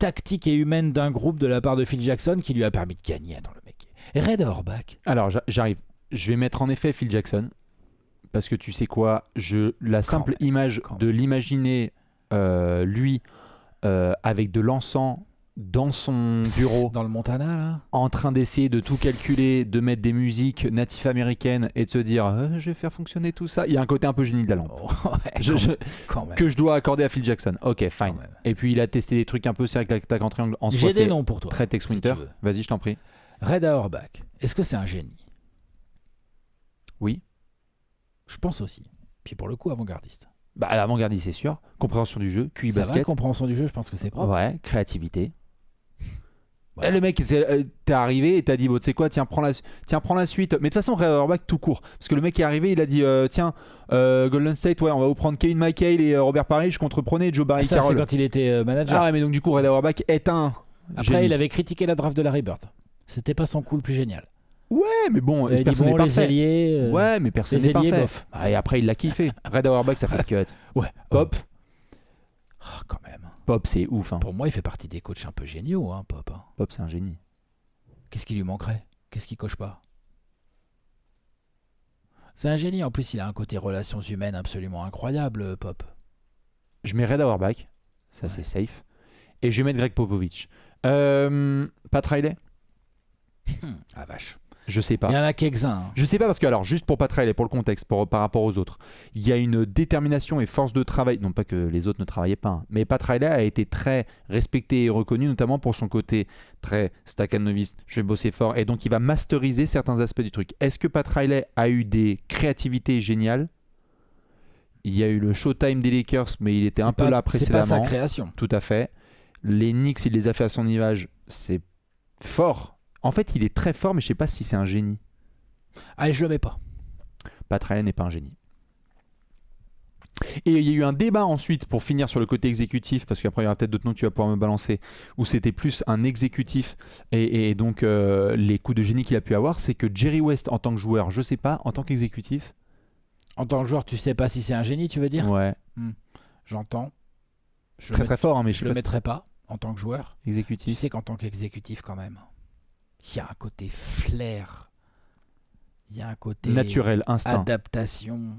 tactique et humaine d'un groupe de la part de Phil Jackson qui lui a permis de gagner dans le mec. Et Red Auerbach. Alors, j'arrive. Je vais mettre en effet Phil Jackson. Parce que tu sais quoi, la simple image de l'imaginer lui avec de l'encens dans son bureau, dans le Montana là, en train d'essayer de tout calculer, de mettre des musiques natif américaines et de se dire je vais faire fonctionner tout ça. Il y a un côté un peu génie de la lampe que je dois accorder à Phil Jackson. Ok, fine. Et puis il a testé des trucs un peu, c'est vrai que l'attaque en triangle en soi, j'ai des noms pour toi. Très Tex Winter. Vas-y, je t'en prie. Red Auerbach, est-ce que c'est un génie? Oui. Je pense aussi. Puis pour le coup, avant-gardiste. Bah, avant-gardiste, c'est sûr. Compréhension du jeu, QI basket. Compréhension du jeu, je pense que c'est propre. Ouais, créativité. Voilà. Le mec, t'es arrivé et t'as dit, bon, tu sais quoi, tiens, prends la suite. Mais de toute façon, Ray Auerbach tout court. Parce que le mec est arrivé, il a dit, tiens, Golden State, ouais, on va vous prendre Kevin McHale et Robert Parrish contre Prenez Joe Barry ça, Carroll. C'est quand il était manager. Ah ouais, mais donc du coup, Ray Auerbach est un Après, génie. il avait critiqué la draft de Larry Bird. C'était pas son coup le plus génial. Ouais, mais bon, il personne n'est parfait. Les ailiers, ouais, mais personne n'est parfait. Et après, il l'a kiffé. Red Auerbach, ça fait le cut. Ouais. Pop. Oh, quand même. Pop, c'est ouf. Hein. Pour moi, il fait partie des coachs un peu géniaux, hein, Pop. Pop, c'est un génie. Qu'est-ce qui lui manquerait? Qu'est-ce qu'il coche pas? C'est un génie. En plus, il a un côté relations humaines absolument incroyable, Pop. Je mets Red Auerbach. Ça, c'est safe. Et je vais mettre Greg Popovich. Pat Riley. Ah vache. Je sais pas. Il y en a quelques-uns. Hein. Je sais pas parce que, alors, juste pour Pat Riley, pour le contexte, par rapport aux autres, il y a une détermination et force de travail. Non pas que les autres ne travaillaient pas, hein, mais Pat Riley a été très respecté et reconnu, notamment pour son côté très stacanoviste. Je vais bosser fort et donc il va masteriser certains aspects du truc. Est-ce que Pat Riley a eu des créativités géniales ? Il y a eu le Showtime des Lakers, mais il était un peu là précédemment. C'est pas sa création. Tout à fait. Les Knicks, il les a fait à son image. C'est fort. En fait, il est très fort, mais je sais pas si c'est un génie. Allez, je le mets pas. Pat Riley n'est pas un génie. Et il y a eu un débat ensuite pour finir sur le côté exécutif, parce qu'après il y aura peut-être d'autres noms que tu vas pouvoir me balancer, où c'était plus un exécutif et donc les coups de génie qu'il a pu avoir, c'est que Jerry West en tant que joueur, je sais pas, en tant qu'exécutif. En tant que joueur, tu sais pas si c'est un génie, tu veux dire ? Ouais. J'entends. Très fort, hein, mais je le mettrai pas en tant que joueur. Exécutif. Tu sais qu'en tant qu'exécutif, quand même, il y a un côté flair. Il y a un côté naturel, instinct. Adaptation.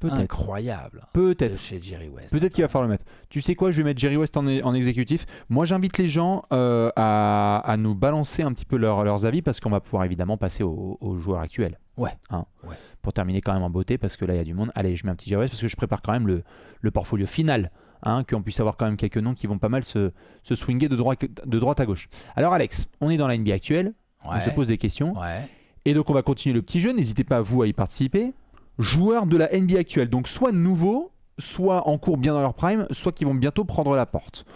Peut-être. Incroyable. Peut-être. Chez Jerry West. Peut-être qu'il va falloir le mettre. Tu sais quoi, je vais mettre Jerry West en exécutif. Moi, j'invite les gens à nous balancer un petit peu leurs avis parce qu'on va pouvoir évidemment passer aux joueurs actuels. Ouais. Hein, ouais. Pour terminer quand même en beauté parce que là, il y a du monde. Allez, je mets un petit Jerry West parce que je prépare quand même le portfolio final. Hein, qu'on puisse avoir quand même quelques noms qui vont pas mal se swinger de droite à gauche. Alors Alex, on est dans la NBA actuelle. Ouais. On se pose des questions. Ouais. Et donc on va continuer le petit jeu. N'hésitez pas vous à y participer. Joueurs de la NBA actuelle, donc soit nouveaux, soit en cours bien dans leur prime, soit qui vont bientôt prendre la porte.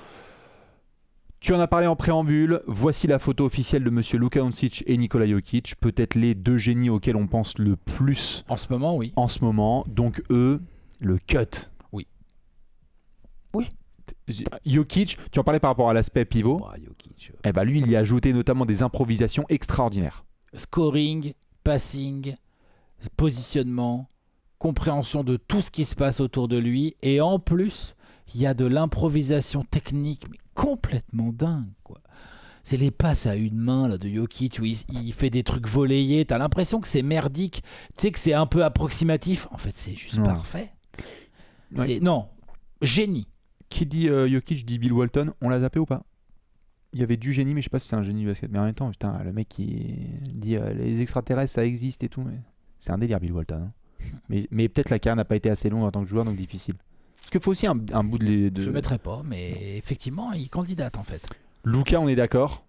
Tu en as parlé en préambule, voici la photo officielle de Monsieur Luka Doncic et Nikola Jokic, peut-être les deux génies auxquels on pense le plus en ce moment, oui. En ce moment, donc eux, le cut. Oui. Jokic, tu en parlais par rapport à l'aspect pivot. Bah, Jokic. Eh ben lui, il y a ajouté notamment des improvisations extraordinaires. Scoring, passing, positionnement, compréhension de tout ce qui se passe autour de lui, et en plus il y a de l'improvisation technique mais complètement dingue quoi. C'est les passes à une main là, de Jokic où il fait des trucs volleyés, t'as l'impression que c'est merdique, tu sais que c'est un peu approximatif, en fait c'est juste parfait. Ouais. Non, génie. Qui dit Jokic dit Bill Walton, on l'a zappé ou pas? Il y avait du génie, mais je sais pas si c'est un génie du basket. Mais en même temps, putain, le mec qui dit les extraterrestres ça existe et tout, mais c'est un délire Bill Walton. Hein. mais peut-être la carrière n'a pas été assez longue en tant que joueur, donc difficile. Parce qu'il faut aussi un bout de... Je ne mettrais pas, mais effectivement, il candidate en fait. Luka, on est d'accord.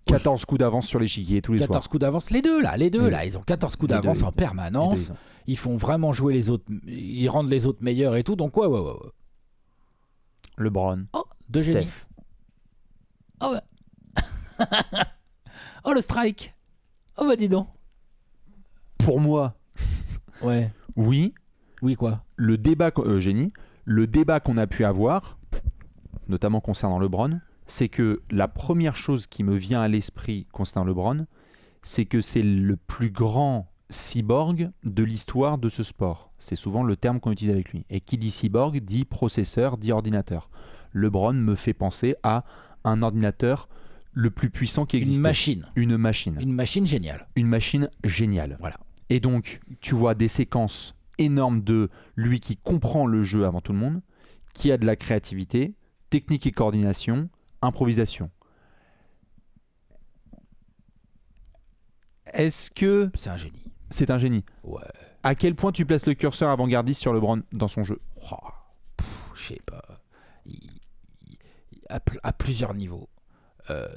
14 coups d'avance sur l'échiquier tous les soirs. 14 coups d'avance, les deux là, ils ont 14 coups d'avance en permanence. Ils font vraiment jouer les autres, ils rendent les autres meilleurs et tout, donc ouais. LeBron. Oh, de génie. Oh ouais. Oh le strike. Oh bah dis donc. Pour moi. Ouais. Oui. Oui quoi. Le débat génie. Le débat qu'on a pu avoir, notamment concernant LeBron, c'est que la première chose qui me vient à l'esprit concernant LeBron, c'est que c'est le plus grand cyborg de l'histoire de ce sport. C'est souvent le terme qu'on utilise avec lui. Et qui dit cyborg dit processeur, dit ordinateur. LeBron me fait penser à un ordinateur le plus puissant qui existe. Une machine. Une machine géniale. Une machine géniale. Voilà. Et donc, tu vois des séquences énormes de lui qui comprend le jeu avant tout le monde, qui a de la créativité, technique et coordination, improvisation. Est-ce que... C'est un génie. C'est un génie. Ouais. À quel point tu places le curseur avant-gardiste sur LeBron dans son jeu? Je sais pas. À plusieurs niveaux.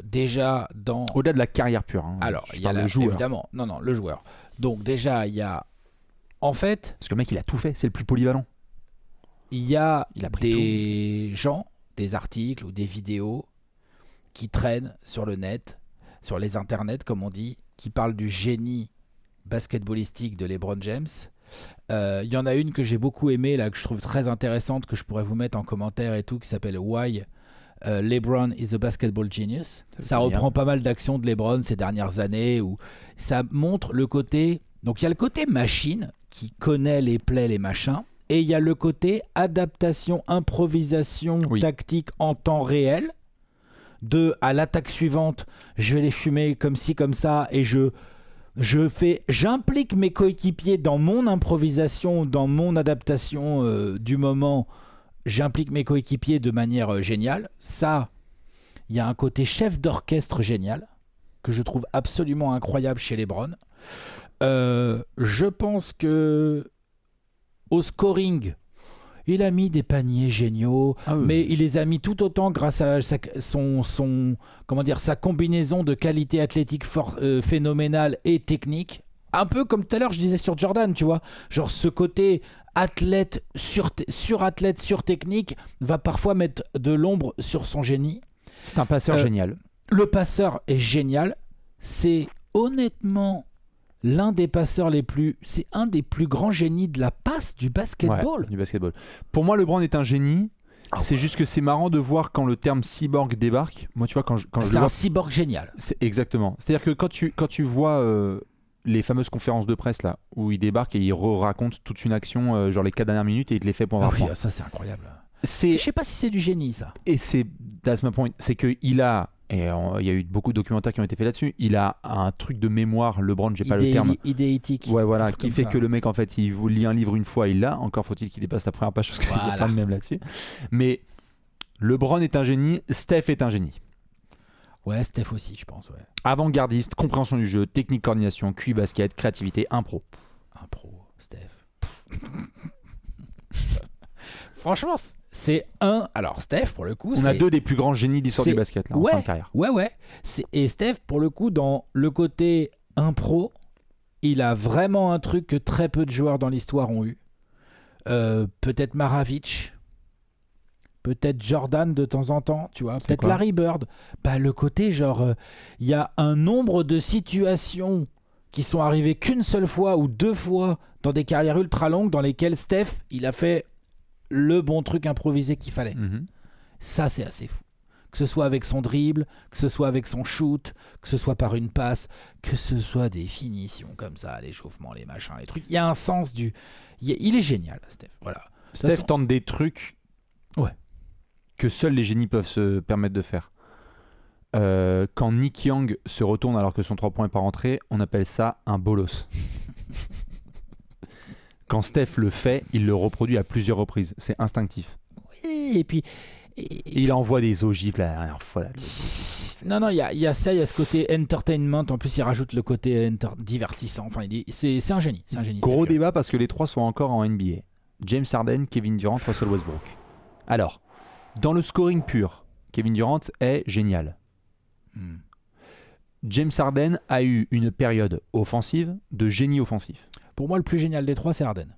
Déjà dans... Au-delà de la carrière pure. Hein. Alors, il y a le joueur. Évidemment. Non, le joueur. Donc déjà, il y a... En fait... Parce que le mec, il a tout fait. C'est le plus polyvalent. Il y a des gens, des articles ou des vidéos qui traînent sur le net, sur les internets, comme on dit, qui parlent du génie basketballistique de LeBron James. Il y en a une que j'ai beaucoup aimée, là, que je trouve très intéressante, que je pourrais vous mettre en commentaire et tout, qui s'appelle Why LeBron is a Basketball Genius. Ça reprend pas mal d'actions de LeBron ces dernières années, où ça montre le côté... Donc il y a le côté machine, qui connaît les plays, les machins, et il y a le côté adaptation, improvisation, tactique en temps réel, de à l'attaque suivante, je vais les fumer comme ci, comme ça, et j'implique mes coéquipiers dans mon improvisation, dans mon adaptation du moment. J'implique mes coéquipiers de manière géniale. Ça, il y a un côté chef d'orchestre génial. que je trouve absolument incroyable chez LeBron. Je pense que au scoring, il a mis des paniers géniaux, mais il les a mis tout autant grâce à sa combinaison de qualité athlétique phénoménale et technique. Un peu comme tout à l'heure je disais sur Jordan, tu vois, genre ce côté athlète surathlète surtechnique va parfois mettre de l'ombre sur son génie. C'est un passeur génial. Le passeur est génial. C'est honnêtement l'un des passeurs c'est un des plus grands génies de la passe du basketball. Ouais, du basketball. Pour moi, LeBron est un génie. C'est juste que c'est marrant de voir quand le terme cyborg débarque. Moi, tu vois, quand je c'est un cyborg génial. Exactement. C'est-à-dire que quand tu vois les fameuses conférences de presse là, où il débarque et il raconte toute une action, genre les 4 dernières minutes, et il te les fait pour avoir. Ça c'est incroyable. Je sais pas si c'est du génie ça. Et that's my point. C'est qu'il a. Et il y a eu beaucoup de documentaires qui ont été faits là-dessus. Il a un truc de mémoire, LeBron, j'ai pas le terme. Idéétique. Ouais, voilà, qui fait que le mec, en fait, il vous lit un livre une fois, il l'a. Encore faut-il qu'il dépasse la première page parce qu'il y a plein de mèmes là-dessus. Mais LeBron est un génie, Steph est un génie. Ouais, Steph aussi, je pense. Ouais. Avant-gardiste, compréhension du jeu, technique, coordination, QI basket, créativité, impro. Steph. Franchement, c'est un. Alors, Steph, pour le coup. On a 2 des plus grands génies d'histoire du basket, là, en fin de carrière. Ouais. Et Steph, pour le coup, dans le côté impro, il a vraiment un truc que très peu de joueurs dans l'histoire ont eu. Peut-être Maravich. Peut-être Jordan de temps en temps, tu vois. Peut-être Larry Bird. Le côté, genre, il y a un nombre de situations qui sont arrivées qu'une seule fois ou 2 fois dans des carrières ultra longues dans lesquelles Steph, il a fait le bon truc improvisé qu'il fallait. Ça, c'est assez fou. Que ce soit avec son dribble, que ce soit avec son shoot, que ce soit par une passe, que ce soit des finitions comme ça, l'échauffement, les machins, les trucs. Il y a un sens il est génial, Steph. Voilà. Steph tente des trucs que seuls les génies peuvent se permettre de faire. Quand Nick Young se retourne alors que son 3 points n'est pas rentré, on appelle ça un bolos. Quand Steph le fait, il le reproduit à plusieurs reprises. C'est instinctif. Oui, et puis... il envoie des ogives la dernière fois. Là. Non, il y a ça, il y a ce côté entertainment. En plus, il rajoute le côté divertissant. Enfin, c'est un génie. C'est un génie. Gros débat parce que les 3 sont encore en NBA. James Harden, Kevin Durant, Russell Westbrook. Alors, dans le scoring pur, Kevin Durant est génial. James Harden a eu une période offensive de génie offensif. Pour moi, le plus génial des 3, c'est Harden.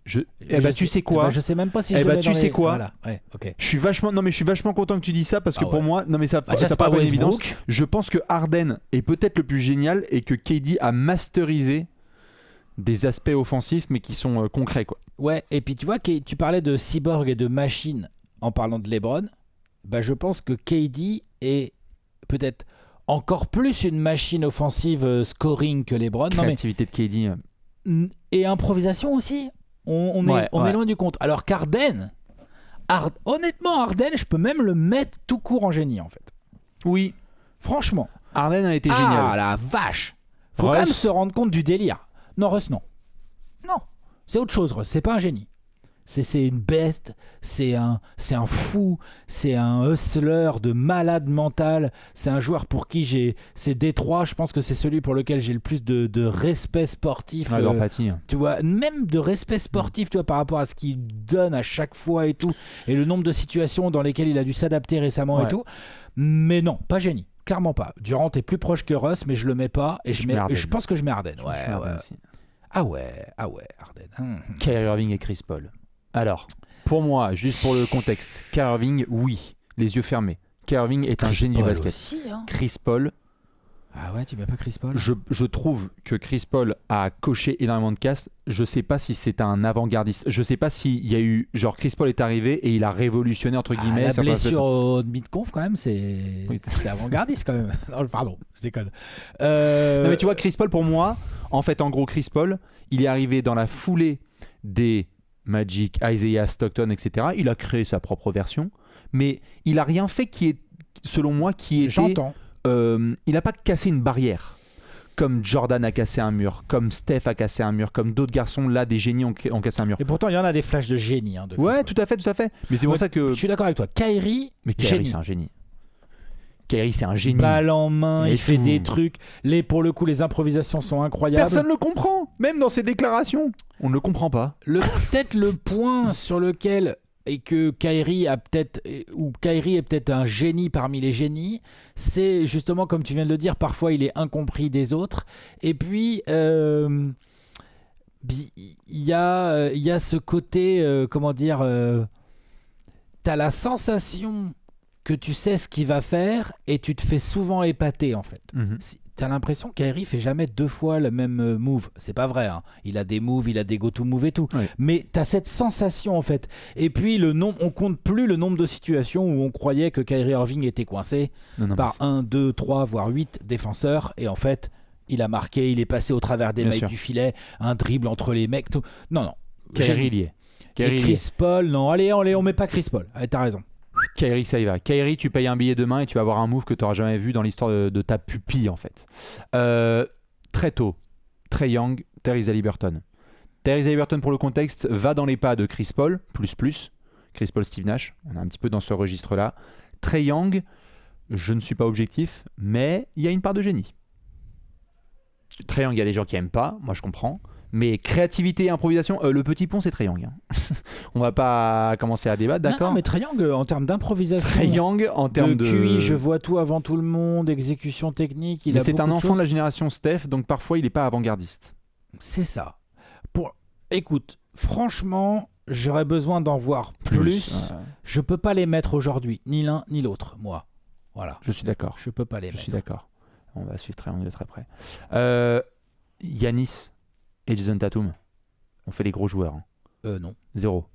Tu sais quoi je sais même pas si je le mets tu sais quoi voilà. Ouais, okay. Je suis vachement content que tu dis ça parce que pour moi, ça pas pas évidence. Je pense que Harden est peut-être le plus génial et que KD a masterisé des aspects offensifs mais qui sont concrets quoi. Ouais, et puis tu vois tu parlais de cyborg et de machine en parlant de LeBron. Je pense que KD est peut-être encore plus une machine offensive scoring que LeBron. Créativité de KD. Et improvisation aussi. On est loin du compte. Alors qu'Harden, honnêtement, Harden, je peux même le mettre tout court en génie, en fait. Oui. Franchement. Harden a été génial. Ah la vache. Faut quand même se rendre compte du délire. Non, Russ, non. Non. C'est autre chose, Russ. C'est pas un génie. C'est une bête, c'est un fou, c'est un hustler de malade mental, c'est un joueur pour qui c'est Détroit, je pense que c'est celui pour lequel j'ai le plus de respect sportif. D'empathie. Tu vois, même de respect sportif, tu vois, par rapport à ce qu'il donne à chaque fois et tout, et le nombre de situations dans lesquelles il a dû s'adapter récemment et tout. Mais non, pas génie. Clairement pas. Durant est plus proche que Russ, mais je le mets pas, et je pense que je mets Harden. Ah ouais, Harden. Kyrie Irving et Chris Paul. Alors, pour moi, juste pour le contexte, Kyrie Irving, oui, les yeux fermés. Kyrie Irving est un génie du basket. Aussi, hein. Chris Paul. Ah ouais, tu mets pas Chris Paul. Je trouve que Chris Paul a coché énormément de cases. Je sais pas si c'est un avant-gardiste. Je sais pas s'il y a eu genre Chris Paul est arrivé et il a révolutionné entre guillemets. La blessure au mid-conf quand même, c'est avant-gardiste quand même. Non, pardon, je déconne. Non mais tu vois, Chris Paul pour moi, en fait, en gros, Chris Paul, il est arrivé dans la foulée des Magic, Isaiah, Stockton, etc. Il a créé sa propre version, mais il n'a rien fait qui est, selon moi, qui était... J'entends. Il n'a pas cassé une barrière, comme Jordan a cassé un mur, comme Steph a cassé un mur, comme d'autres garçons, là, des génies ont cassé un mur. Et pourtant, il y en a des flashs de génie. Hein, ouais, tout à fait. Mais c'est pour ça que... Je suis d'accord avec toi. Kyrie, mais Kyrie, c'est un génie. Kyrie, c'est un génie. Balle en main, Et il fait tout. des trucs. Pour le coup, les improvisations sont incroyables. Personne ne le comprend, même dans ses déclarations. On ne le comprend pas. Peut-être le point sur lequel et que Kyrie est peut-être un génie parmi les génies, c'est justement comme tu viens de le dire, parfois il est incompris des autres. Et puis il y a ce côté, comment dire, t'as la sensation que tu sais ce qu'il va faire et tu te fais souvent épater en fait. T'as l'impression que Kyrie fait jamais 2 fois le même move. C'est pas vrai, hein. Il a des moves, il a des go-to moves et tout. Ouais. Mais t'as cette sensation en fait. Et puis on compte plus le nombre de situations où on croyait que Kyrie Irving était coincé par 1, 2, 3, voire 8 défenseurs. Et en fait, il a marqué, il est passé au travers des mecs du filet, un dribble entre les mecs, tout. Non. Kyrie, il y est. Et Chris Paul, non, allez, on met pas Chris Paul. Allez, t'as raison. Kyrie, ça y va. Kyrie, tu payes un billet demain et tu vas avoir un move que tu n'auras jamais vu dans l'histoire de ta pupille, en fait. Très tôt, Trae Young, Tyrese Haliburton. Tyrese Haliburton, pour le contexte, va dans les pas de Chris Paul, plus. Chris Paul, Steve Nash. On est un petit peu dans ce registre-là. Trae Young, je ne suis pas objectif, mais il y a une part de génie. Trae Young, il y a des gens qui n'aiment pas, moi je comprends. Mais créativité et improvisation, le petit pont c'est Trae Young. On va pas commencer à débattre, d'accord? Non, mais Trae Young en termes d'improvisation, Trae Young en termes de QI, je vois tout avant tout le monde, exécution technique, mais c'est un enfant de la génération Steph, donc parfois il est pas avant-gardiste. C'est ça. Écoute, franchement, j'aurais besoin d'en voir plus. Je peux pas les mettre aujourd'hui, ni l'un ni l'autre, moi. Voilà. Je suis d'accord. Je peux pas les mettre. Je suis d'accord. On va suivre Trae Young de très près. Giannis et Jason Tatum, on fait les gros joueurs. Non. 0.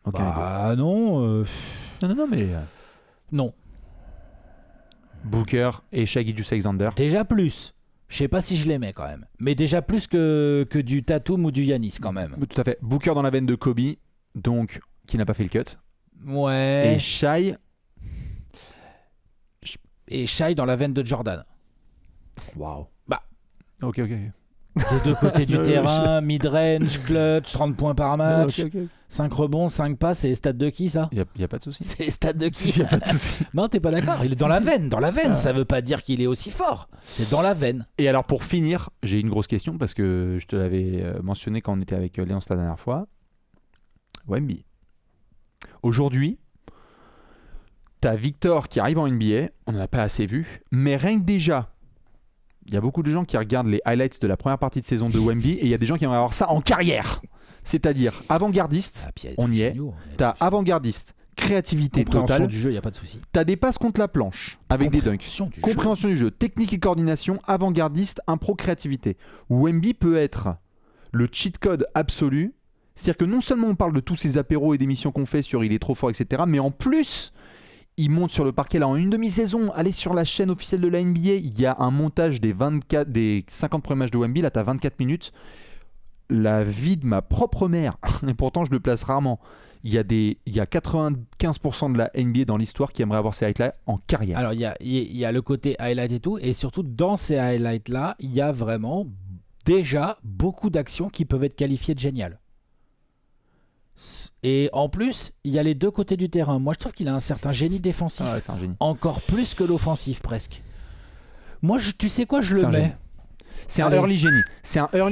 Okay. Non. Non, mais... Non. Booker et Shai Gilgeous-Alexander. Déjà plus. Je sais pas si je les mets quand même. Mais déjà plus que du Tatum ou du Giannis quand même. Tout à fait. Booker dans la veine de Kobe, donc qui n'a pas fait le cut. Ouais. Et Shai... dans la veine de Jordan. Waouh. Ok. Des deux côtés du terrain, mid-range, clutch, 30 points par match, 5 rebonds, 5 passes, c'est les stats de qui ça? Il n'y a pas de souci. C'est les stats de qui? Il n'y a pas de souci. Non, t'es pas d'accord, il est dans la veine, ça veut pas dire qu'il est aussi fort, c'est dans la veine. Et alors pour finir, j'ai une grosse question parce que je te l'avais mentionné quand on était avec Léonce la dernière fois. Wemby. Aujourd'hui, t'as Victor qui arrive en NBA, on n'en a pas assez vu, mais rien que déjà... Il y a beaucoup de gens qui regardent les highlights de la première partie de saison de Wemby et il y a des gens qui aimeraient avoir ça en carrière. C'est-à-dire avant-gardiste, on y est. T'as avant-gardiste, créativité totale. Du jeu, y a pas de souci. T'as des passes contre la planche avec des dunks. Compréhension du jeu, technique et coordination, avant-gardiste, impro, créativité. Wemby peut être le cheat code absolu. C'est-à-dire que non seulement on parle de tous ces apéros et des missions qu'on fait sur il est trop fort, etc. Mais en plus... Il monte sur le parquet là en une demi-saison. Allez sur la chaîne officielle de la NBA. Il y a un montage des 50 premiers matchs de Wemby. Là, tu as 24 minutes. La vie de ma propre mère. Et pourtant, je le place rarement. Il y a 95% de la NBA dans l'histoire qui aimerait avoir ces highlights-là en carrière. Alors, il y a le côté highlight et tout. Et surtout, dans ces highlights-là, il y a vraiment déjà beaucoup d'actions qui peuvent être qualifiées de géniales. Et en plus, il y a les deux côtés du terrain. Moi, je trouve qu'il a un certain génie défensif. C'est un génie. Encore plus que l'offensif, presque. Moi, tu sais quoi, je le mets. C'est un early génie.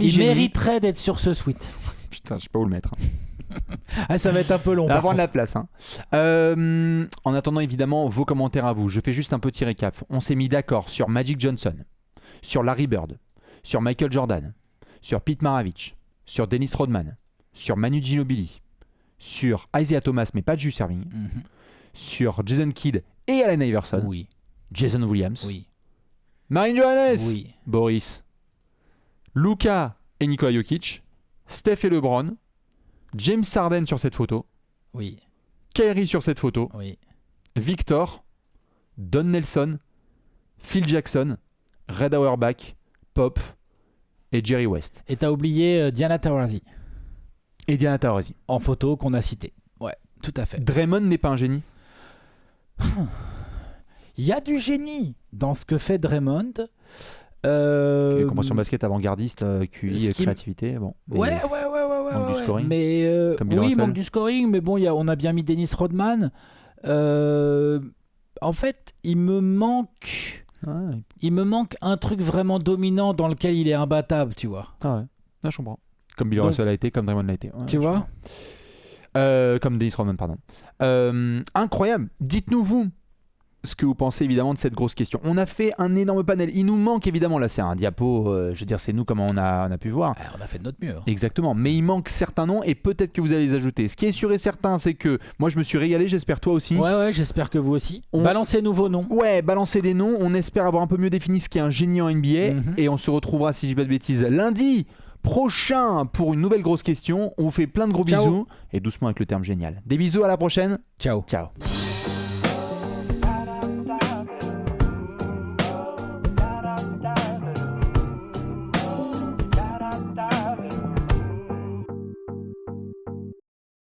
Il mériterait d'être sur ce suite. Putain, je sais pas où le mettre. Ça va être un peu long. Avant de la place. En attendant, évidemment, vos commentaires à vous. Je fais juste un petit récap. On s'est mis d'accord sur Magic Johnson, sur Larry Bird, sur Michael Jordan, sur Pete Maravich, sur Dennis Rodman, sur Manu Ginobili, sur Isaiah Thomas, mais pas de Julius Erving, sur Jason Kidd et Allen Iverson, oui. Jason Williams, oui. Marine Johannes, oui. Boris, Luka et Nikola Jokic, Steph et LeBron, James Harden sur cette photo, oui. Kyrie sur cette photo, oui. Victor, Don Nelson, Phil Jackson, Red Auerbach, Pop et Jerry West. Et t'as oublié Diana Taurasi. Et Diana Taurasi. En photo qu'on a cité. Ouais, tout à fait. Draymond n'est pas un génie. Il y a du génie dans ce que fait Draymond. Compréhension basket avant-gardiste, QI, créativité. Bon. Ouais. Manque du scoring. Mais, oui, manque du scoring, mais bon, on a bien mis Dennis Rodman. En fait, il me manque un truc vraiment dominant dans lequel il est imbattable, tu vois. Ah ouais, là, je comprends. Comme Bill Russell a été, comme Draymond l'a été. Ouais, tu vois comme Dennis Rodman, pardon. Incroyable. Dites-nous, vous, ce que vous pensez évidemment de cette grosse question. On a fait un énorme panel. Il nous manque évidemment, là c'est un diapo, je veux dire c'est nous comment on a pu voir. On a fait de notre mieux. Exactement, mais il manque certains noms et peut-être que vous allez les ajouter. Ce qui est sûr et certain, c'est que moi je me suis régalé, j'espère toi aussi. Ouais, j'espère que vous aussi. Balancez nouveaux noms. Ouais, balancez des noms. On espère avoir un peu mieux défini ce qu'est un génie en NBA. Et on se retrouvera, si je dis pas de bêtises, lundi prochain pour une nouvelle grosse question. On vous fait plein de gros bisous et doucement avec le terme génial. Des bisous, à la prochaine. Ciao. Ciao.